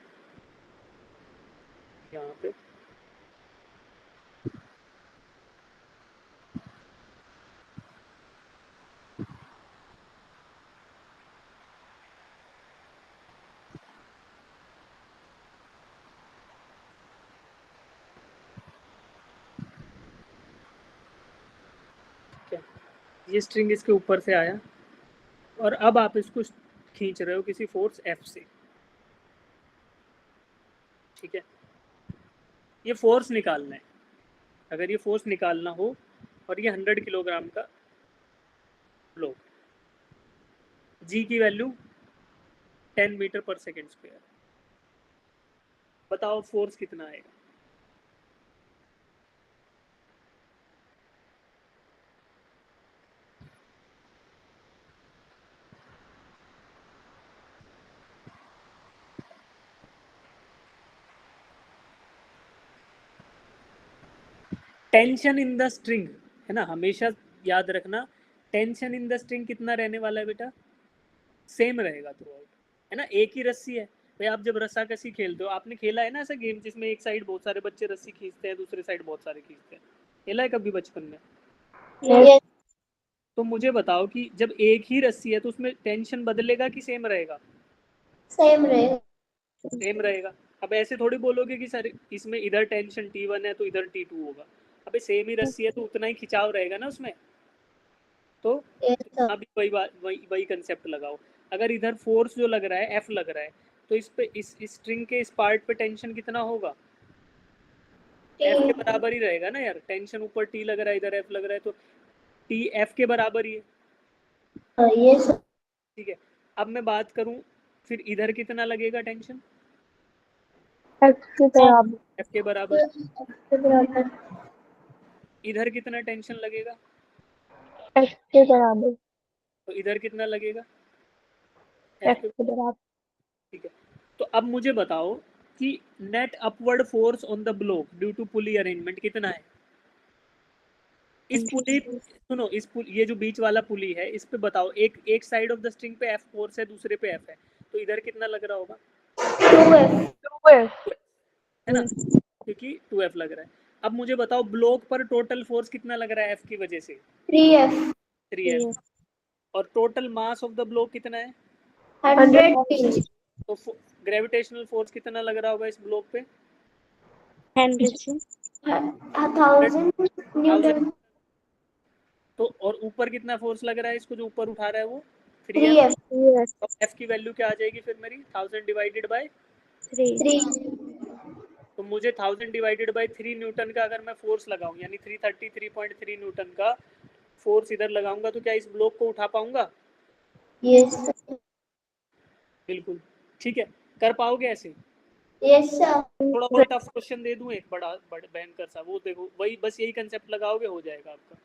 यहाँ पे, ठीक है। ये स्ट्रिंग इसके ऊपर से आया, और अब आप इसको खींच रहे हो किसी फोर्स F से, ठीक है। ये फोर्स निकालना है, अगर ये फोर्स निकालना हो, और ये 100 किलोग्राम का ब्लॉक, जी की वैल्यू 10 मीटर पर सेकेंड स्क्वायर, बताओ फोर्स कितना आएगा। टेंशन इन द स्ट्रिंग है ना, हमेशा याद रखना, टेंशन इन द स्ट्रिंग कितना रहने वाला है बेटा, सेम रहेगा थ्रू आउट, है ना। एक ही रस्सी है भाई, आप जब रस्साकसी खेलते हो, आपने खेला है ना ऐसा गेम जिसमें एक साइड बहुत सारे बच्चे रस्सी खींचते हैं, दूसरे साइड बहुत सारे खींचते हैं, खेला है कभी बचपन में। यस तो मुझे बताओ कि जब एक ही रस्सी है तो उसमें टेंशन बदलेगा कि सेम रहेगा, सेम रहेगा। सेम रहेगा। अब ऐसे थोड़ी बोलोगे कि सर इसमें इधर टेंशन T1 है तो इधर T2 होगा, अबे सेम ही रस्सी है तो उतना ही खिंचाव रहेगा ना उसमें, तो यस सर। अभी वही कंसेप्ट लगाओ। अगर इधर फोर्स जो लग रहा है F लग रहा है, तो इस पे इस स्ट्रिंग के इस पार्ट पे टेंशन कितना होगा, F के बराबर ही रहेगा ना यार, टेंशन ऊपर T लग रहा है, इधर F लग रहा है, तो T F के बराबर ही है, यस ठीक है। अब मैं बात करूं, फिर इधर कितना लगेगा टेंशन, X के बराबर, F के बराबर, बराबर। इधर कितना टेंशन लगेगा, X के बराबर, तो इधर कितना लगेगा, X के बराबर। ठीक है। तो अब मुझे बताओ कि net upward force on the block due to pulley arrangement कितना है। इस पुली, सुनो, ये जो बीच वाला पुली है, इस पे बताओ, एक साइड ऑफ द स्ट्रिंग पे F फोर्स है, दूसरे पे F है, तो इधर कितना लग रहा होगा, 2F, है ना, क्योंकि 2F लग रहा है। अब मुझे बताओ ब्लॉक पर टोटल फोर्स कितना लग रहा है F की वजह से, 3F 3F, और total mass of the block कितना है, 100 तो ग्रेविटेशनल फोर्स कितना लग रहा होगा इस ब्लॉक पे, 100 1000 न्यूटन। तो और ऊपर कितना फोर्स लग रहा है, इसको जो ऊपर उठा रहा है वो 3F तो F की वैल्यू क्या आ जाएगी फिर मेरी, 1000 डिवाइडेड बाय 3 3 तो मुझे 1000 डिवाइडेड बाय 3 न्यूटन का अगर मैं फोर्स लगाऊं, यानी 333.3 न्यूटन का फोर्स इधर लगाऊंगा, तो क्या इस ब्लॉक को उठा पाऊंगा? यस बिल्कुल। ठीक है, कर पाओगे ऐसे? Yes sir. थोड़ा बहुत टफ क्वेश्चन दे दूं एक बड़ा भयंकर सा, वो देखो, वही बस यही कंसेप्ट लगाओगे, हो जाएगा आपका।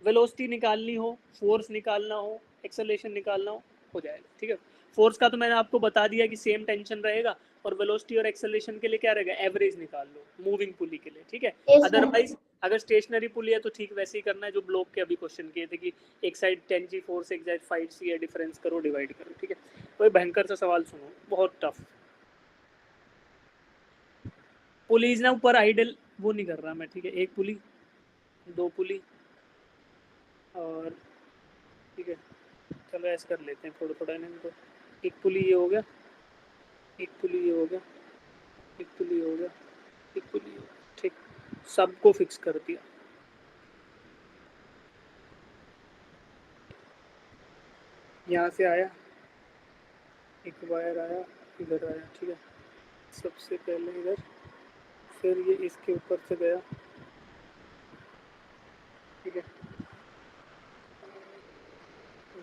वेलोसिटी निकालनी हो, फोर्स निकालना हो, एक्सेलरेशन निकालना हो जाएगा। ठीक है, फोर्स का तो मैंने आपको बता दिया कि सेम टेंशन रहेगा, और वेलोसिटी और एक्सेलरेशन के लिए क्या रहेगा, एवरेज निकाल लो मूविंग पुली के लिए। ठीक है, Yes, sir. अदरवाइज अगर स्टेशनरी पुली है तो ठीक वैसे ही करना है जो ब्लॉक के अभी क्वेश्चन किए थे कि एक साइड 10G फोर्स, एक साइड 5C है, डिफरेंस करो, डिवाइड करो। ठीक है, कोई भयंकर सा सवाल सुनो, बहुत टफ। पुलीज ना ऊपर आइडल वो नहीं कर रहा मैं। ठीक है, एक पुली, दो पुली, और ठीक है, चलो ऐसे कर लेते हैं थोड़ा थोड़ा इनको। एक पुली ये हो गया, एक पुली ये हो गया, एक पुली हो गया, एक पुली हो गया। ठीक, सबको फिक्स कर दिया। यहाँ से आया, एक वायर आया, इधर आया। ठीक है, सबसे पहले इधर, फिर ये इसके ऊपर से गया। ठीक है,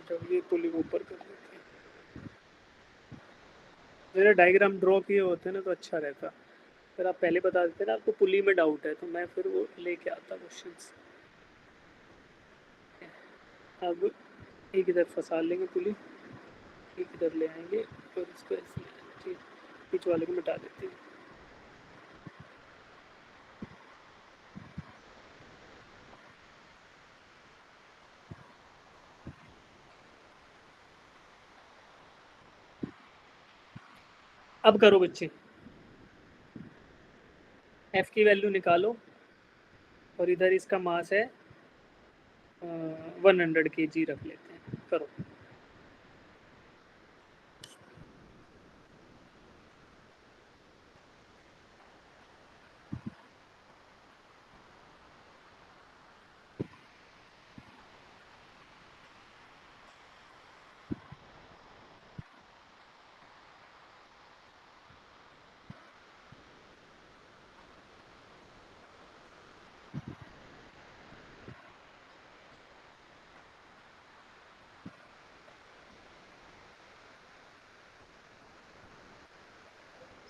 जब ये पुली ऊपर कर देते हैं, मेरा डायग्राम ड्रॉ किए होते ना तो अच्छा रहता। अगर आप पहले बता देते ना आपको पुली में डाउट है, तो मैं फिर वो लेके आता क्वेश्चंस। अब एक इधर फंसा लेंगे पुली, एक इधर ले आएंगे, और इसको ऐसे ठीक, बीच वाले को मिटा देते हैं। अब करो बच्चे, एफ की वैल्यू निकालो, और इधर इसका मास है 100 kg रख लेते हैं। करो।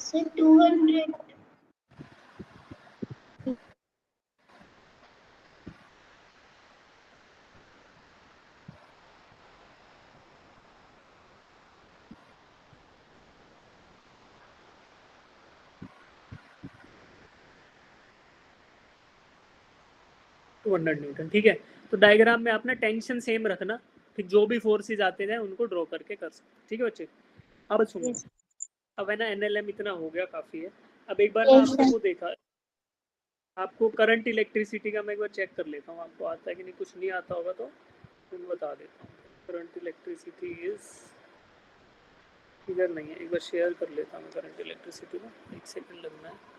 Sir 200 Newton. ठीक है, तो डायग्राम में आपने टेंशन सेम रखना, कि जो भी फोर्सेज आते जाए उनको ड्रॉ करके कर सकते। ठीक है बच्चे, अब सुनो। Yes. अब है ना एनएलएम इतना हो गया, काफ़ी है। अब एक बार ना Yes, आपने sir. वो देखा, आपको करंट इलेक्ट्रिसिटी का मैं एक बार चेक कर लेता हूँ, आपको आता है कि नहीं। कुछ नहीं आता होगा तो मैं बता देता हूँ। करंट इलेक्ट्रिसिटी इज, इधर नहीं है, एक बार शेयर कर लेता हूँ करंट इलेक्ट्रिसिटी में, एक सेकंड लगना है।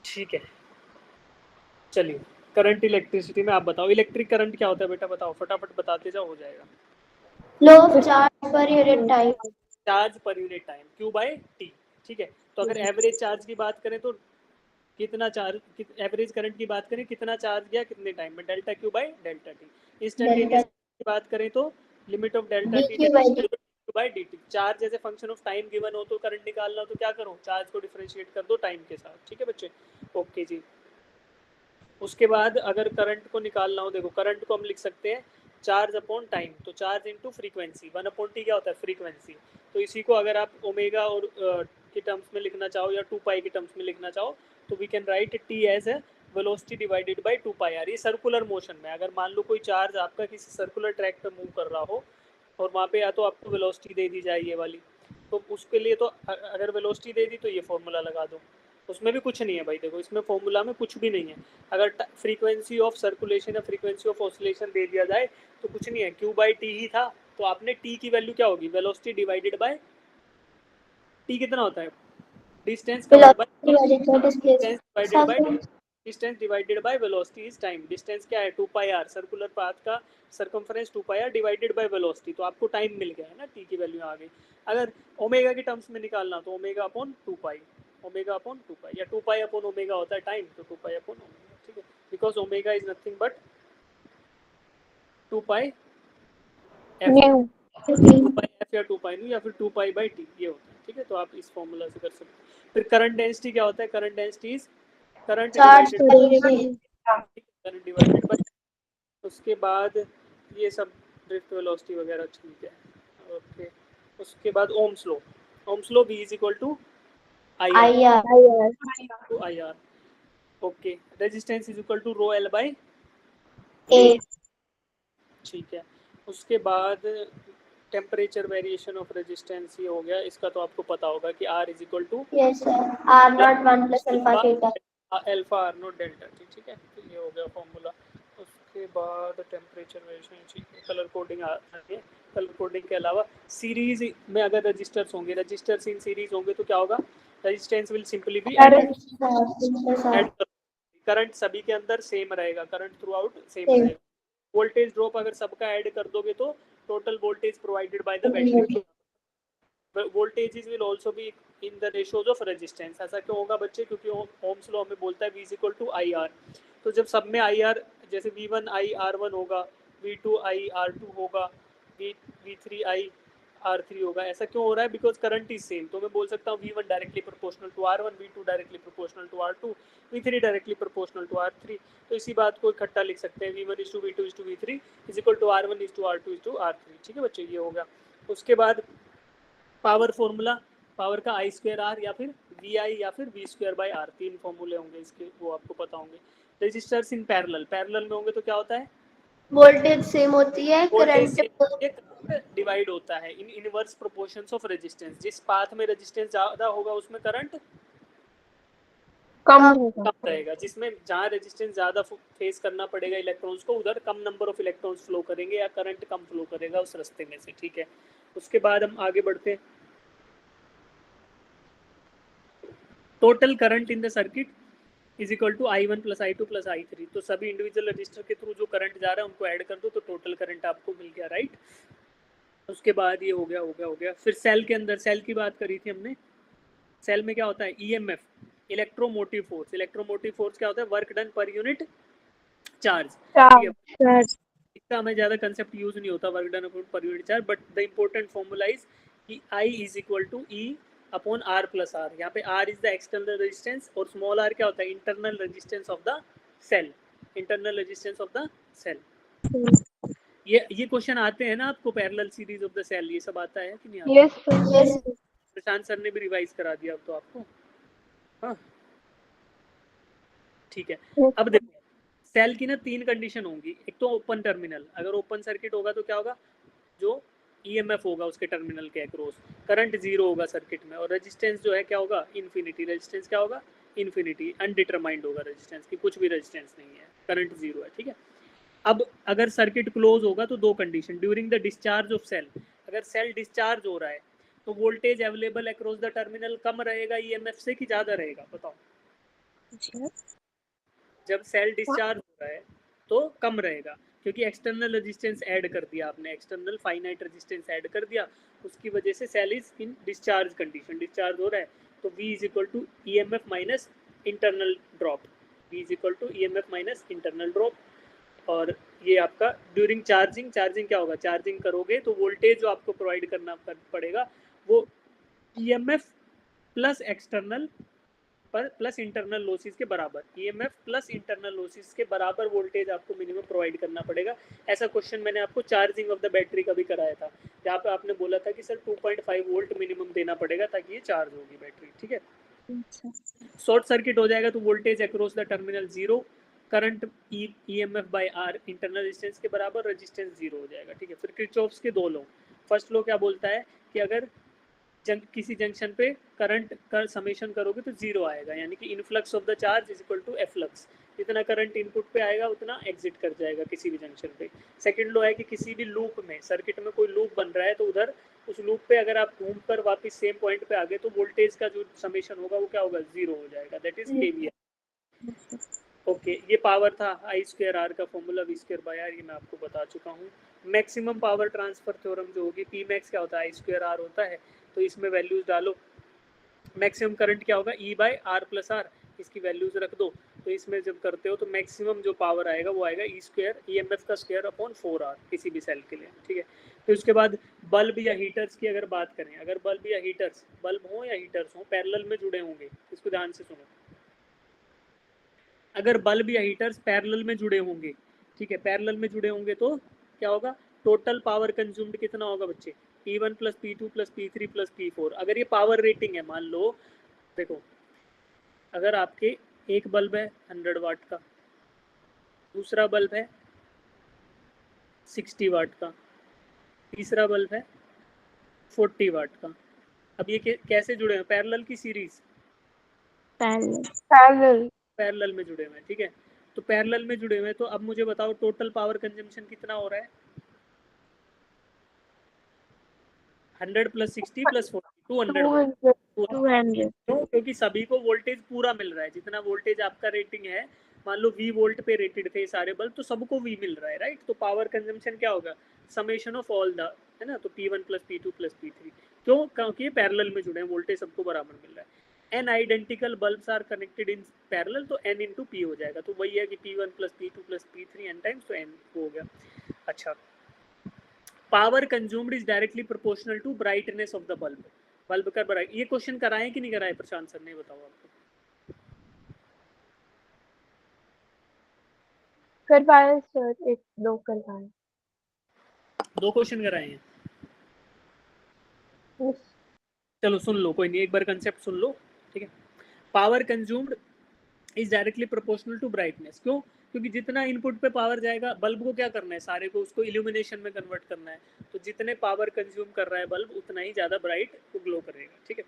ठीक है, चलिए, करंट इलेक्ट्रिसिटी में आप बताओ, इलेक्ट्रिक करंट क्या होता है बेटा, बताओ फटाफट, बताते जाओ, हो जाएगा। Flow of charge per unit time. Charge per unit time, Q by T. ठीक है, तो अगर एवरेज चार्ज की बात करें तो कितना चार्ज, एवरेज करंट की बात करें कितना चार्ज गया कितने टाइम में, delta Q by delta T. Instantaneous की बात करें तो limit of delta T dq by dt. By D T. Charge as a function of time given हो तो करंट निकालना हो तो क्या करो, चार्ज को डिफरेंशिएट कर दो टाइम के साथ। ठीक है बच्चे, ओके जी। उसके बाद अगर करंट को निकालना हो, देखो करंट को हम लिख सकते हैं चार्ज अपॉन टाइम, तो चार्ज इनटू फ्रीक्वेंसी, 1/t क्या होता है, फ्रीक्वेंसी। तो इसी को अगर आप ओमेगा और के टर्म्स में लिखना चाहो या 2 पाई के टर्म्स में लिखना चाहो, तो we can write T as a velocity divided by 2 pi R. ये सर्कुलर मोशन में, अगर मान लो कोई चार्ज आपका किसी सर्कुलर ट्रैक पर मूव कर रहा हो, और वहाँ पे या तो आपको वेलोसिटी दे दी जाए ये वाली, तो उसके लिए तो अगर वेलोसिटी दे दी तो ये फॉर्मूला लगा दो, उसमें भी कुछ नहीं है भाई, देखो इसमें फॉर्मूला में कुछ भी नहीं है। अगर फ्रीक्वेंसी ऑफ सर्कुलेशन या फ्रीक्वेंसी ऑफ ऑसिलेशन दे दिया जाए तो कुछ नहीं है, क्यू बाई टी ही था। तो आपने टी की वैल्यू क्या होगी, वेलोसिटी डिवाइडेड बाय टी कितना होता है, distance covered by distance divided by distance divided by velocity is time. Distance क्या है 2 पाई आर, सर्कुलर पाथ का circumference 2 pi R divided by velocity. तो आपको टाइम मिल गया है ना, टी की वैल्यू आ गई। अगर ओमेगा के टर्म्स में निकालना तो ओमेगा अपॉन 2 पाई, ओमेगा अपॉन 2 पाई, या 2 पाई अपॉन ओमेगा होता है टाइम, तो 2 पाई अपॉन ओमेगा, ठीक है। Because omega is nothing but 2 pi F, new 2 pi F या 2 पाई न्यू या फिर 2 पाई बाई टी, ये होता है, ठीक है। तो आप इस फॉर्मूला से कर सकते हैं। फिर करंट डेंसिटी क्या होता है, current density is current charge divided, current divided by, उसके बाद ये सब ड्रिफ्ट वेलोसिटी वगैरह ठीक है, ओके। उसके बाद ohm's law, ohm's law V is equal to I R, to I R, okay. Resistance is equal to rho L by A, ठीक है। उसके बाद टेम्परेचर वेरिएशन ऑफ रेजिस्टेंस ये हो गया, इसका तो आपको पता होगा कि R is equal to yes sir, R naught 1 plus alpha theta. Alpha R naught delta T, ठीक है। तो ये हो गया फॉर्मूला। उसके बाद टेम्परेचर वेरिएशन, ठीक है। कलर कोडिंग आ रही है, कलर कोडिंग के अलावा सीरीज में अगर रजिस्टर्स होंगे, रजिस्टर्स इन सीरीज होंगे तो क्या होगा, resistance will simply be added, current सभी के अंदर सेम रहेगा, करंट थ्रू आउट सेम रहेगा। वोल्टेज ड्रॉप अगर सबका ऐड कर दोगे तो total voltage provided by the battery, voltages will also be in the ratios of resistance। ऐसा क्यों होगा बच्चे, क्योंकि ओम्स लॉ में बोलता है V is equal to IR। तो जब सब में IR, जैसे V1 I R1 होगा, V2 I R2 होगा, V3 I R3 होगा, ऐसा क्यों हो रहा है, बिकॉज करंट इज सेम। तो मैं बोल सकता हूँ V1 directly proportional to R1, V2 directly proportional to R2, V3 directly proportional to R3। तो इसी बात को इकट्ठा लिख सकते हैं, V1 is to V2 is to V3 is equal to R1 is to R2 is to R3, ठीक है बच्चे, ये होगा। उसके बाद पावर फॉर्मूला, पावर का आई स्क्वायर आर या फिर वी आई या फिर वी स्क्वायर बाई आर, तीन फॉर्मूले होंगे इसके, वो आपको पता होंगे। रेजिस्टर्स इन पैरेलल, पैरेलल में होंगे तो क्या होता है, वोल्टेज सेम होती है, वोल्टेज करंट डिवाइड होता है इन इनवर्स प्रोपोर्शंस ऑफ रेजिस्टेंस। जिस पाथ में रेजिस्टेंस ज्यादा होगा उसमें करंट कम होगा। कम रहेगा, जिसमें जहाँ रेजिस्टेंस ज्यादा फेस करना पड़ेगा इलेक्ट्रॉन्स को, उधर कम नंबर ऑफ इलेक्ट्रॉन्स फ्लो करेंगे या करंट कम फ्लो करेगा उस रास्ते में से, ठीक है। उसके बाद हम आगे बढ़ते हैं। Total current in the circuit is equal to I1 plus I2 plus I3। तो सभी इंडिविजुअल रजिस्टर के थ्रू जो करंट जा रहा है उनको ऐड कर दो तो टोटल करंट आपको मिल गया, राइट। उसके बाद ये हो गया। फिर सेल के अंदर, सेल की बात करी थी हमने, सेल में क्या होता है, EMF, electromotive force. Electromotive force क्या होता है, work done per unit charge, ठीक है। इसका हमें ज्यादा कंसेप्ट यूज नहीं होता, work done per unit charge, but the important formula is कि I is equal to E upon R plus R. यहाँ पे R is the external resistance और स्मॉल r क्या होता है, internal resistance of the cell, internal resistance of the cell. ये question आते हैं ना आपको, parallel series of the cell, ये सब आता है कि नहीं आता? यस प्रशांत सर ने भी रिवाइज करा दिया अब तो आपको, हाँ ठीक है। अब देखो सेल की ना तीन कंडीशन होंगी, एक तो ओपन टर्मिनल, अगर ओपन सर्किट होगा तो क्या होगा, जो EMF होगा उसके टर्मिनल के अक्रॉस, करंट जीरो होगा सर्किट में, और रेजिस्टेंस जो है क्या होगा, इन्फिनिटी। रेजिस्टेंस क्या होगा, इन्फिनिटी, अनडिटरमाइंड होगा रेजिस्टेंस की, कुछ भी रेजिस्टेंस नहीं है, करंट जीरो है, ठीक है। अब अगर सर्किट क्लोज होगा तो दो condition, during the discharge of cell, अगर सेल डिस्चार्ज हो रहा है तो voltage available across the terminal कम रहेगा EMF से कि ज़्यादा रहेगा, बताओ। जब सेल डिस्चार्ज हो रहा है तो कम रहेगा, क्योंकि एक्सटर्नल रेजिस्टेंस ऐड कर दिया आपने, एक्सटर्नल फाइनाइट रेजिस्टेंस ऐड कर दिया, उसकी वजह से cell is in discharge condition, discharge हो रहा है। तो V is equal to EMF minus internal drop, V is equal to EMF minus internal drop. और ये आपका ड्यूरिंग चार्जिंग, चार्जिंग क्या होगा, चार्जिंग करोगे तो वोल्टेज जो आपको प्रोवाइड करना पड़ेगा वो EMF प्लस एक्सटर्नल पर प्लस इंटरनल लॉसेस के बराबर, EMF प्लस इंटरनल लॉसेस के बराबर वोल्टेज आपको मिनिमम प्रोवाइड करना पड़ेगा। ऐसा क्वेश्चन मैंने आपको चार्जिंग ऑफ द बैटरी का भी कराया था, जहाँ पे आपने बोला था कि सर 2.5 वोल्ट मिनिमम देना पड़ेगा ताकि ये चार्ज होगी बैटरी, ठीक है। शॉर्ट सर्किट हो जाएगा तो voltage across the terminal zero, current EMF by R internal resistance के बराबर, रेजिस्टेंस जीरो हो जाएगा, ठीक है। फिर किरचॉफ्स के दो लॉ, फर्स्ट लॉ क्या बोलता है कि अगर किसी जंक्शन पे करंट का समेशन करोगे तो जीरो आएगा, यानी कि influx of the charge is equal to efflux, जितना करंट इनपुट पे आएगा उतना एग्जिट कर जाएगा किसी भी जंक्शन पे। सेकंड लॉ है कि किसी भी लूप में, सर्किट में कोई लूप बन रहा है तो उधर उस लूप पे अगर आप घूम कर वापस सेम पॉइंट पे आ गए तो वोल्टेज का जो समेशन होगा वो क्या होगा, जीरो हो जाएगा, दैट इज केवीएल। ओके, ये पावर था आई स्क्वायर आर का formula V square by R, ये मैं आपको बता चुका हूँ। मैक्सिमम पावर ट्रांसफर थ्योरम जो होगी, पी मैक्स क्या होता है, आई स्क्वायर आर होता है, तो इसमें वैल्यूज डालो। मैक्सिमम करंट क्या होगा, E by R plus R, इसकी वैल्यूज रख दो, तो इसमें जब करते हो तो मैक्सिमम जो पावर आएगा वो आएगा E square E M F का स्क्वायर अपॉन 4r किसी भी सेल के लिए, ठीक है। तो उसके बाद बल्ब या हीटर्स की अगर बात करें, अगर बल्ब या हीटर्स, बल्ब हो या हीटर्स हो, पैरेलल में जुड़े होंगे, इसको ध्यान से सुनो, अगर बल्ब या हीटर्स पैरेलल में जुड़े होंगे, ठीक है, पैरेलल में जुड़े होंगे तो क्या होगा, टोटल पावर कंज्यूम्ड कितना होगा बच्चे, P1 plus P2 plus P3 plus P4। अगर ये पावर रेटिंग है, मान लो देखो, अगर आपके एक बल्ब है 100 वाट का, दूसरा बल्ब है 60 वाट का, तीसरा बल्ब है 40 वाट का, अब ये कैसे जुड़े हैं, पैरेलल की सीरीज, पैरेलल पैरेलल में जुड़े हुए हैं, ठीक है। तो पैरेलल में जुड़े हुए हैं, तो अब मुझे बताओ टोटल पावर कंजम्पशन कितना हो रहा है, 100 प्लस 60 प्लस 40 200 200 क्यों, क्योंकि सभी को वोल्टेज पूरा मिल रहा है, जितना वोल्टेज आपका रेटिंग है, मान लो V वोल्ट पे रेटेड थे सारे बल्ब, तो सबको V मिल रहा है, राइट। तो पावर कंजम्पशन क्या होगा, समेशन ऑफ ऑल द, है ना, तो P1 plus P2 plus P3, क्यों, क्योंकि ये पैरेलल में जुड़े हैं, वोल्टेज सबको बराबर मिल रहा है। n identical bulbs are connected in parallel, तो n इंटू P हो जाएगा, तो वही है कि P1 plus P2 plus P3 n times, तो n हो गया। अच्छा, power consumed is directly proportional to brightness of the bulb, bulb का ब्राइट, ये क्वेश्चन कराएं कि नहीं कराएं प्रशांत सर ने, बताओ आपको, करवाए सर, एक दो करवाए। 2 क्वेश्चन कराए हैं, चलो सुन लो, कोई नहीं, एक बार कंसेप्ट सुन लो, ठीक है। Power consumed is directly proportional to brightness, क्यों, क्योंकि जितना इनपुट पे पावर जाएगा, बल्ब को क्या करना है, सारे को उसको इल्यूमिनेशन में कन्वर्ट करना है, तो जितने पावर कंज्यूम कर रहा है बल्ब उतना ही ज्यादा ब्राइट वो ग्लो करेगा, ठीक है।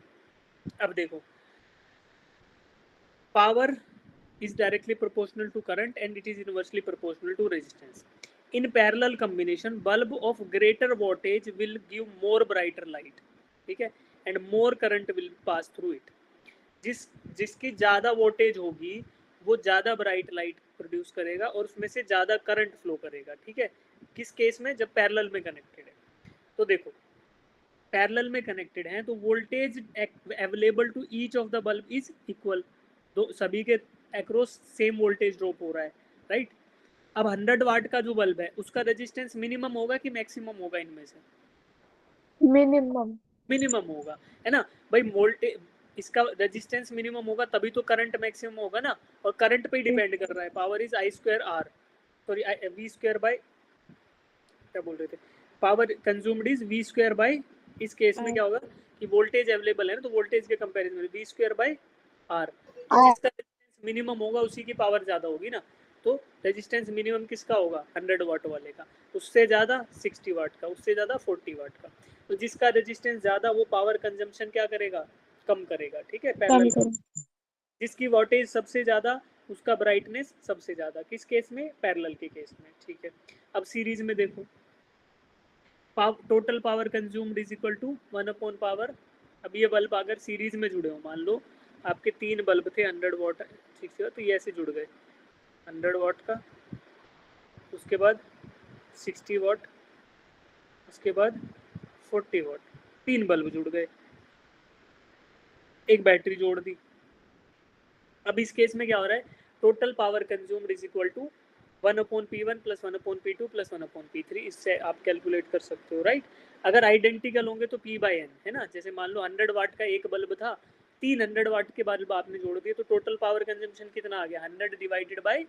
अब देखो, power is directly proportional to current and it is inversely proportional to resistance. In parallel combination, bulb of greater wattage will give more brighter light, ठीक है, and more current will pass through it. जिसकी ज़्यादा voltage होगी वो ज़्यादा bright light produce करेगा और उसमें से ज़्यादा करंट फ्लो करेगा, ठीक है। किस केस में, जब पैरेलल में कनेक्टेड है। तो देखो, पैरेलल में कनेक्टेड है तो voltage available to each of the bulb is equal, दो सभी के अक्रॉस सेम वोल्टेज ड्रॉप हो रहा है, राइट। अब 100 वाट का जो बल्ब है उसका रेजिस्टेंस मिनिमम होगा कि मैक्सिमम होगा, इनमें से मिनिमम मिनिमम होगा, है ना भाई, वोल्टेज इसका रेजिस्टेंस मिनिमम होगा तभी तो करंट मैक्सिमम होगा ना, और करंट पे ही डिपेंड कर रहा है, power is I square R, sorry V square by, क्या बोल रहे थे, power consumed is V square by, इस केस में क्या होगा कि वोल्टेज अवेलेबल है ना, तो वोल्टेज के कंपैरिजन में वी स्क्वायर बाय आर, जिसका रेजिस्टेंस मिनिमम होगा उसी की पावर ज्यादा होगी ना, तो रेजिस्टेंस मिनिमम किसका होगा, 100 वाट वाले का, उससे ज्यादा 60 वाट का, उससे ज्यादा 40 वाट का, तो जिसका रेजिस्टेंस ज्यादा वो पावर कंजम्पशन क्या करेगा, कम करेगा, ठीक है, पैरेलल। जिसकी वोल्टेज सबसे ज्यादा उसका ब्राइटनेस सबसे ज्यादा, किस केस में, पैरेलल के केस में, ठीक है। अब सीरीज में देखो, total power consumed is equal to 1 upon power, अब ये बल्ब अगर सीरीज में जुड़े हो, मान लो आपके 3 बल्ब थे 100 वाट, ठीक है, तो ये ऐसे जुड़ गए, 100 वाट का, उसके बाद 60 वाट, उसके बाद 40 वाट, 3 बल्ब जुड़ गए, एक बैटरी जोड़ दी। अब इस केस में क्या हो रहा है, total power consumed is equal to 1 upon P1 plus 1 upon P2 plus 1 upon P3, इससे आप कैलकुलेट कर सकते हो, राइट। अगर आइडेंटिकल होंगे तो P बाई N, है ना, जैसे मान लो 100 वाट का एक बल्ब था, 3 100 वाट के बल्ब आपने जोड़ दिए, तो टोटल पावर कंजम्पशन कितना आ गया, 100 डिवाइडेड बाई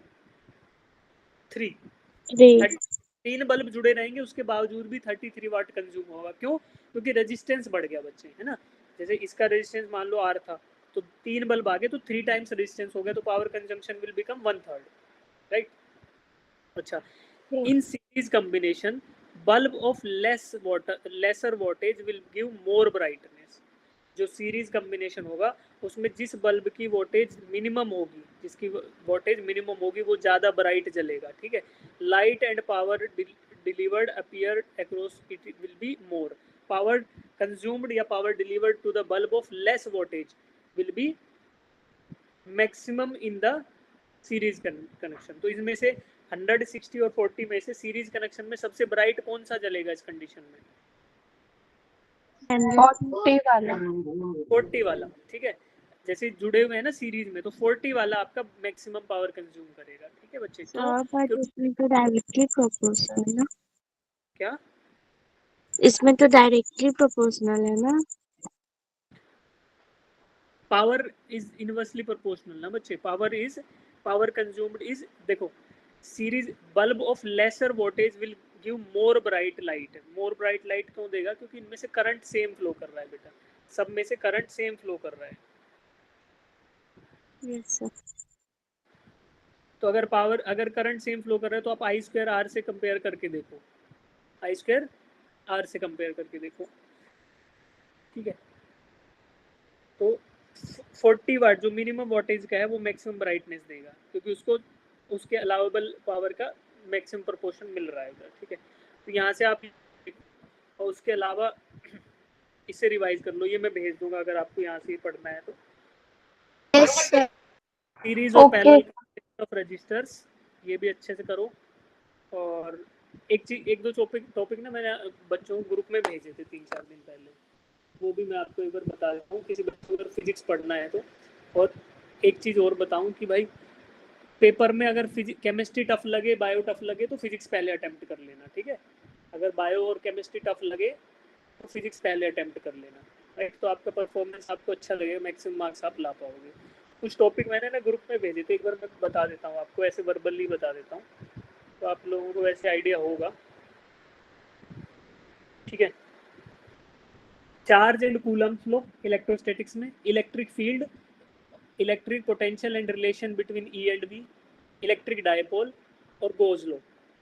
3, 3 बल्ब जुड़े रहेंगे उसके बावजूद भी 33 वाट कंज्यूम होगा, क्यों, क्योंकि रेजिस्टेंस बढ़ गया बच्चे, है ना, जैसे इसका रेजिस्टेंस मान लो R था, तो 3 बल्ब आ गए तो 3 टाइम्स रेजिस्टेंस हो गया, तो power consumption will become 1/3, right. अच्छा, in series combination bulb of lesser wattage will give more brightness, जो सीरीज कॉम्बिनेशन होगा उसमें जिस बल्ब की वोल्टेज मिनिमम होगी, जिसकी वोल्टेज मिनिमम होगी वो ज़्यादा ब्राइट जलेगा, ठीक है। Light and power delivered appear across it will be more, power consumed या power delivered to the bulb of less voltage will be maximum in the series connection. तो इसमें से 100, 60 और 40 में से सीरीज कनेक्शन में सबसे ब्राइट कौन सा जलेगा इस कंडीशन में? 40 वाला। 40 वाला, ठीक है। जैसे जुड़े हुए हैं ना सीरीज में, तो 40 वाला आपका मैक्सिमम पावर कंज्यूम करेगा, ठीक है बच्चे। सर बट क्यों? इसमें तो डायरेक्टली प्रोपोर्शनल है ना, क्या? इसमें तो डायरेक्टली प्रोपोर्शनल है ना। पावर इज इनवर्सली प्रोपोर्शनल ना बच्चे, पावर कंज्यूम्ड इज, देखो series bulb of lesser voltage will give more bright light. More bright light क्यों देगा? क्योंकि इनमें से करंट सेम फ्लो कर रहा है बेटा, सब में से करंट सेम फ्लो कर रहा है। Yes sir. तो अगर करंट सेम फ्लो कर रहा है तो आप आई स्क्वायर आर से कंपेयर करके देखो, आई स्क्वायर आर से कंपेयर करके देखो, ठीक है। तो 40 वाट जो मिनिमम वोल्टेज का है वो मैक्सिमम ब्राइटनेस देगा, क्योंकि उसको उसके अलाउेबल पावर का मैक्सिमम प्रोपोर्शन मिल रहा है, ठीक है। तो यहाँ से आप, और उसके अलावा इसे रिवाइज कर लो, ये मैं भेज दूंगा अगर आपको यहाँ से पढ़ना है तो। Yes sir. सीरीज और Okay. पैरेलल ऑफ रजिस्टर्स, ये भी अच्छे से करो। और एक दो टॉपिक ना मैंने बच्चों को ग्रुप में भेजे थे 3-4 दिन पहले, वो भी मैं आपको एक बार बता देता हूँ, किसी बच्चे को अगर फिजिक्स पढ़ना है तो। और एक चीज़ और बताऊँ कि भाई पेपर में अगर केमिस्ट्री टफ लगे, बायो टफ लगे तो फिजिक्स पहले अटेम्प्ट कर लेना, ठीक है। अगर बायो और केमिस्ट्री टफ लगे तो फिजिक्स पहले अटेम्प्ट कर लेना, राइट। तो आपका परफॉर्मेंस आपको अच्छा लगेगा, मैक्सिमम मार्क्स आप ला पाओगे। कुछ टॉपिक मैंने ना ग्रुप में भेजे थे, एक बार मैं बता देता हूँ आपको, ऐसे वर्बली बता देता हूँ तो आप लोगों को वैसे आइडिया होगा, ठीक है। Charge and Coulomb's law electrostatics में, electric field, electric potential and relation between E and B, electric dipole और गोज लॉ,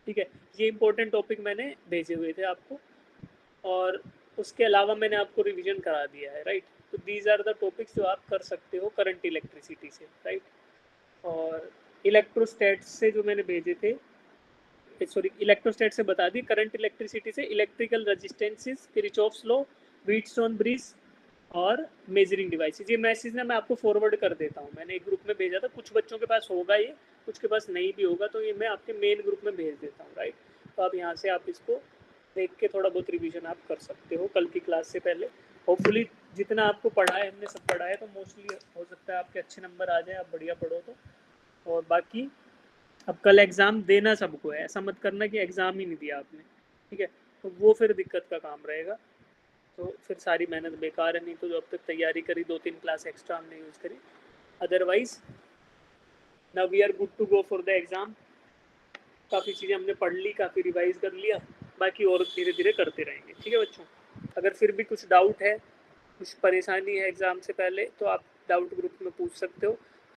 ठीक है। ये इंपॉर्टेंट टॉपिक मैंने भेजे हुए थे आपको, और उसके अलावा मैंने आपको रिवीजन करा दिया है, राइट। तो दीज आर द टॉपिक्स जो आप कर सकते हो करंट इलेक्ट्रिसिटी से, राइट। और इलेक्ट्रोस्टैट से जो मैंने भेजे थे, सॉरी इलेक्ट्रोस्टैट से बता दी, करंट इलेक्ट्रिसिटी से electrical resistances, Kirchhoff's law, Wheatstone bridge और मेजरिंग डिवाइसेस। ये मैसेज ना मैं आपको फॉरवर्ड कर देता हूँ, मैंने एक ग्रुप में भेजा था, कुछ बच्चों के पास होगा ये, कुछ के पास नहीं भी होगा, तो ये मैं आपके मेन ग्रुप में भेज देता हूँ, राइट। तो आप यहाँ से आप इसको देख के थोड़ा बहुत रिवीजन आप कर सकते हो कल की क्लास से पहले। होपफुली जितना आपको पढ़ा है हमने सब पढ़ा है, तो मोस्टली हो सकता है आपके अच्छे नंबर आ जाए, आप बढ़िया पढ़ो तो। और बाकी अब कल एग्ज़ाम देना सबको है, ऐसा मत करना कि एग्ज़ाम ही नहीं दिया आपने, ठीक है, तो वो फिर दिक्कत का काम रहेगा, तो फिर सारी मेहनत बेकार है। नहीं तो जो अब तक तैयारी करी, 2-3 क्लास एक्स्ट्रा हमने यूज़ करी, otherwise now we are good to go for the exam. काफ़ी चीज़ें हमने पढ़ ली, काफ़ी रिवाइज कर लिया, बाकी और धीरे धीरे करते रहेंगे, ठीक है बच्चों। अगर फिर भी कुछ डाउट है, कुछ परेशानी है एग्ज़ाम से पहले, तो आप डाउट ग्रुप में पूछ सकते हो।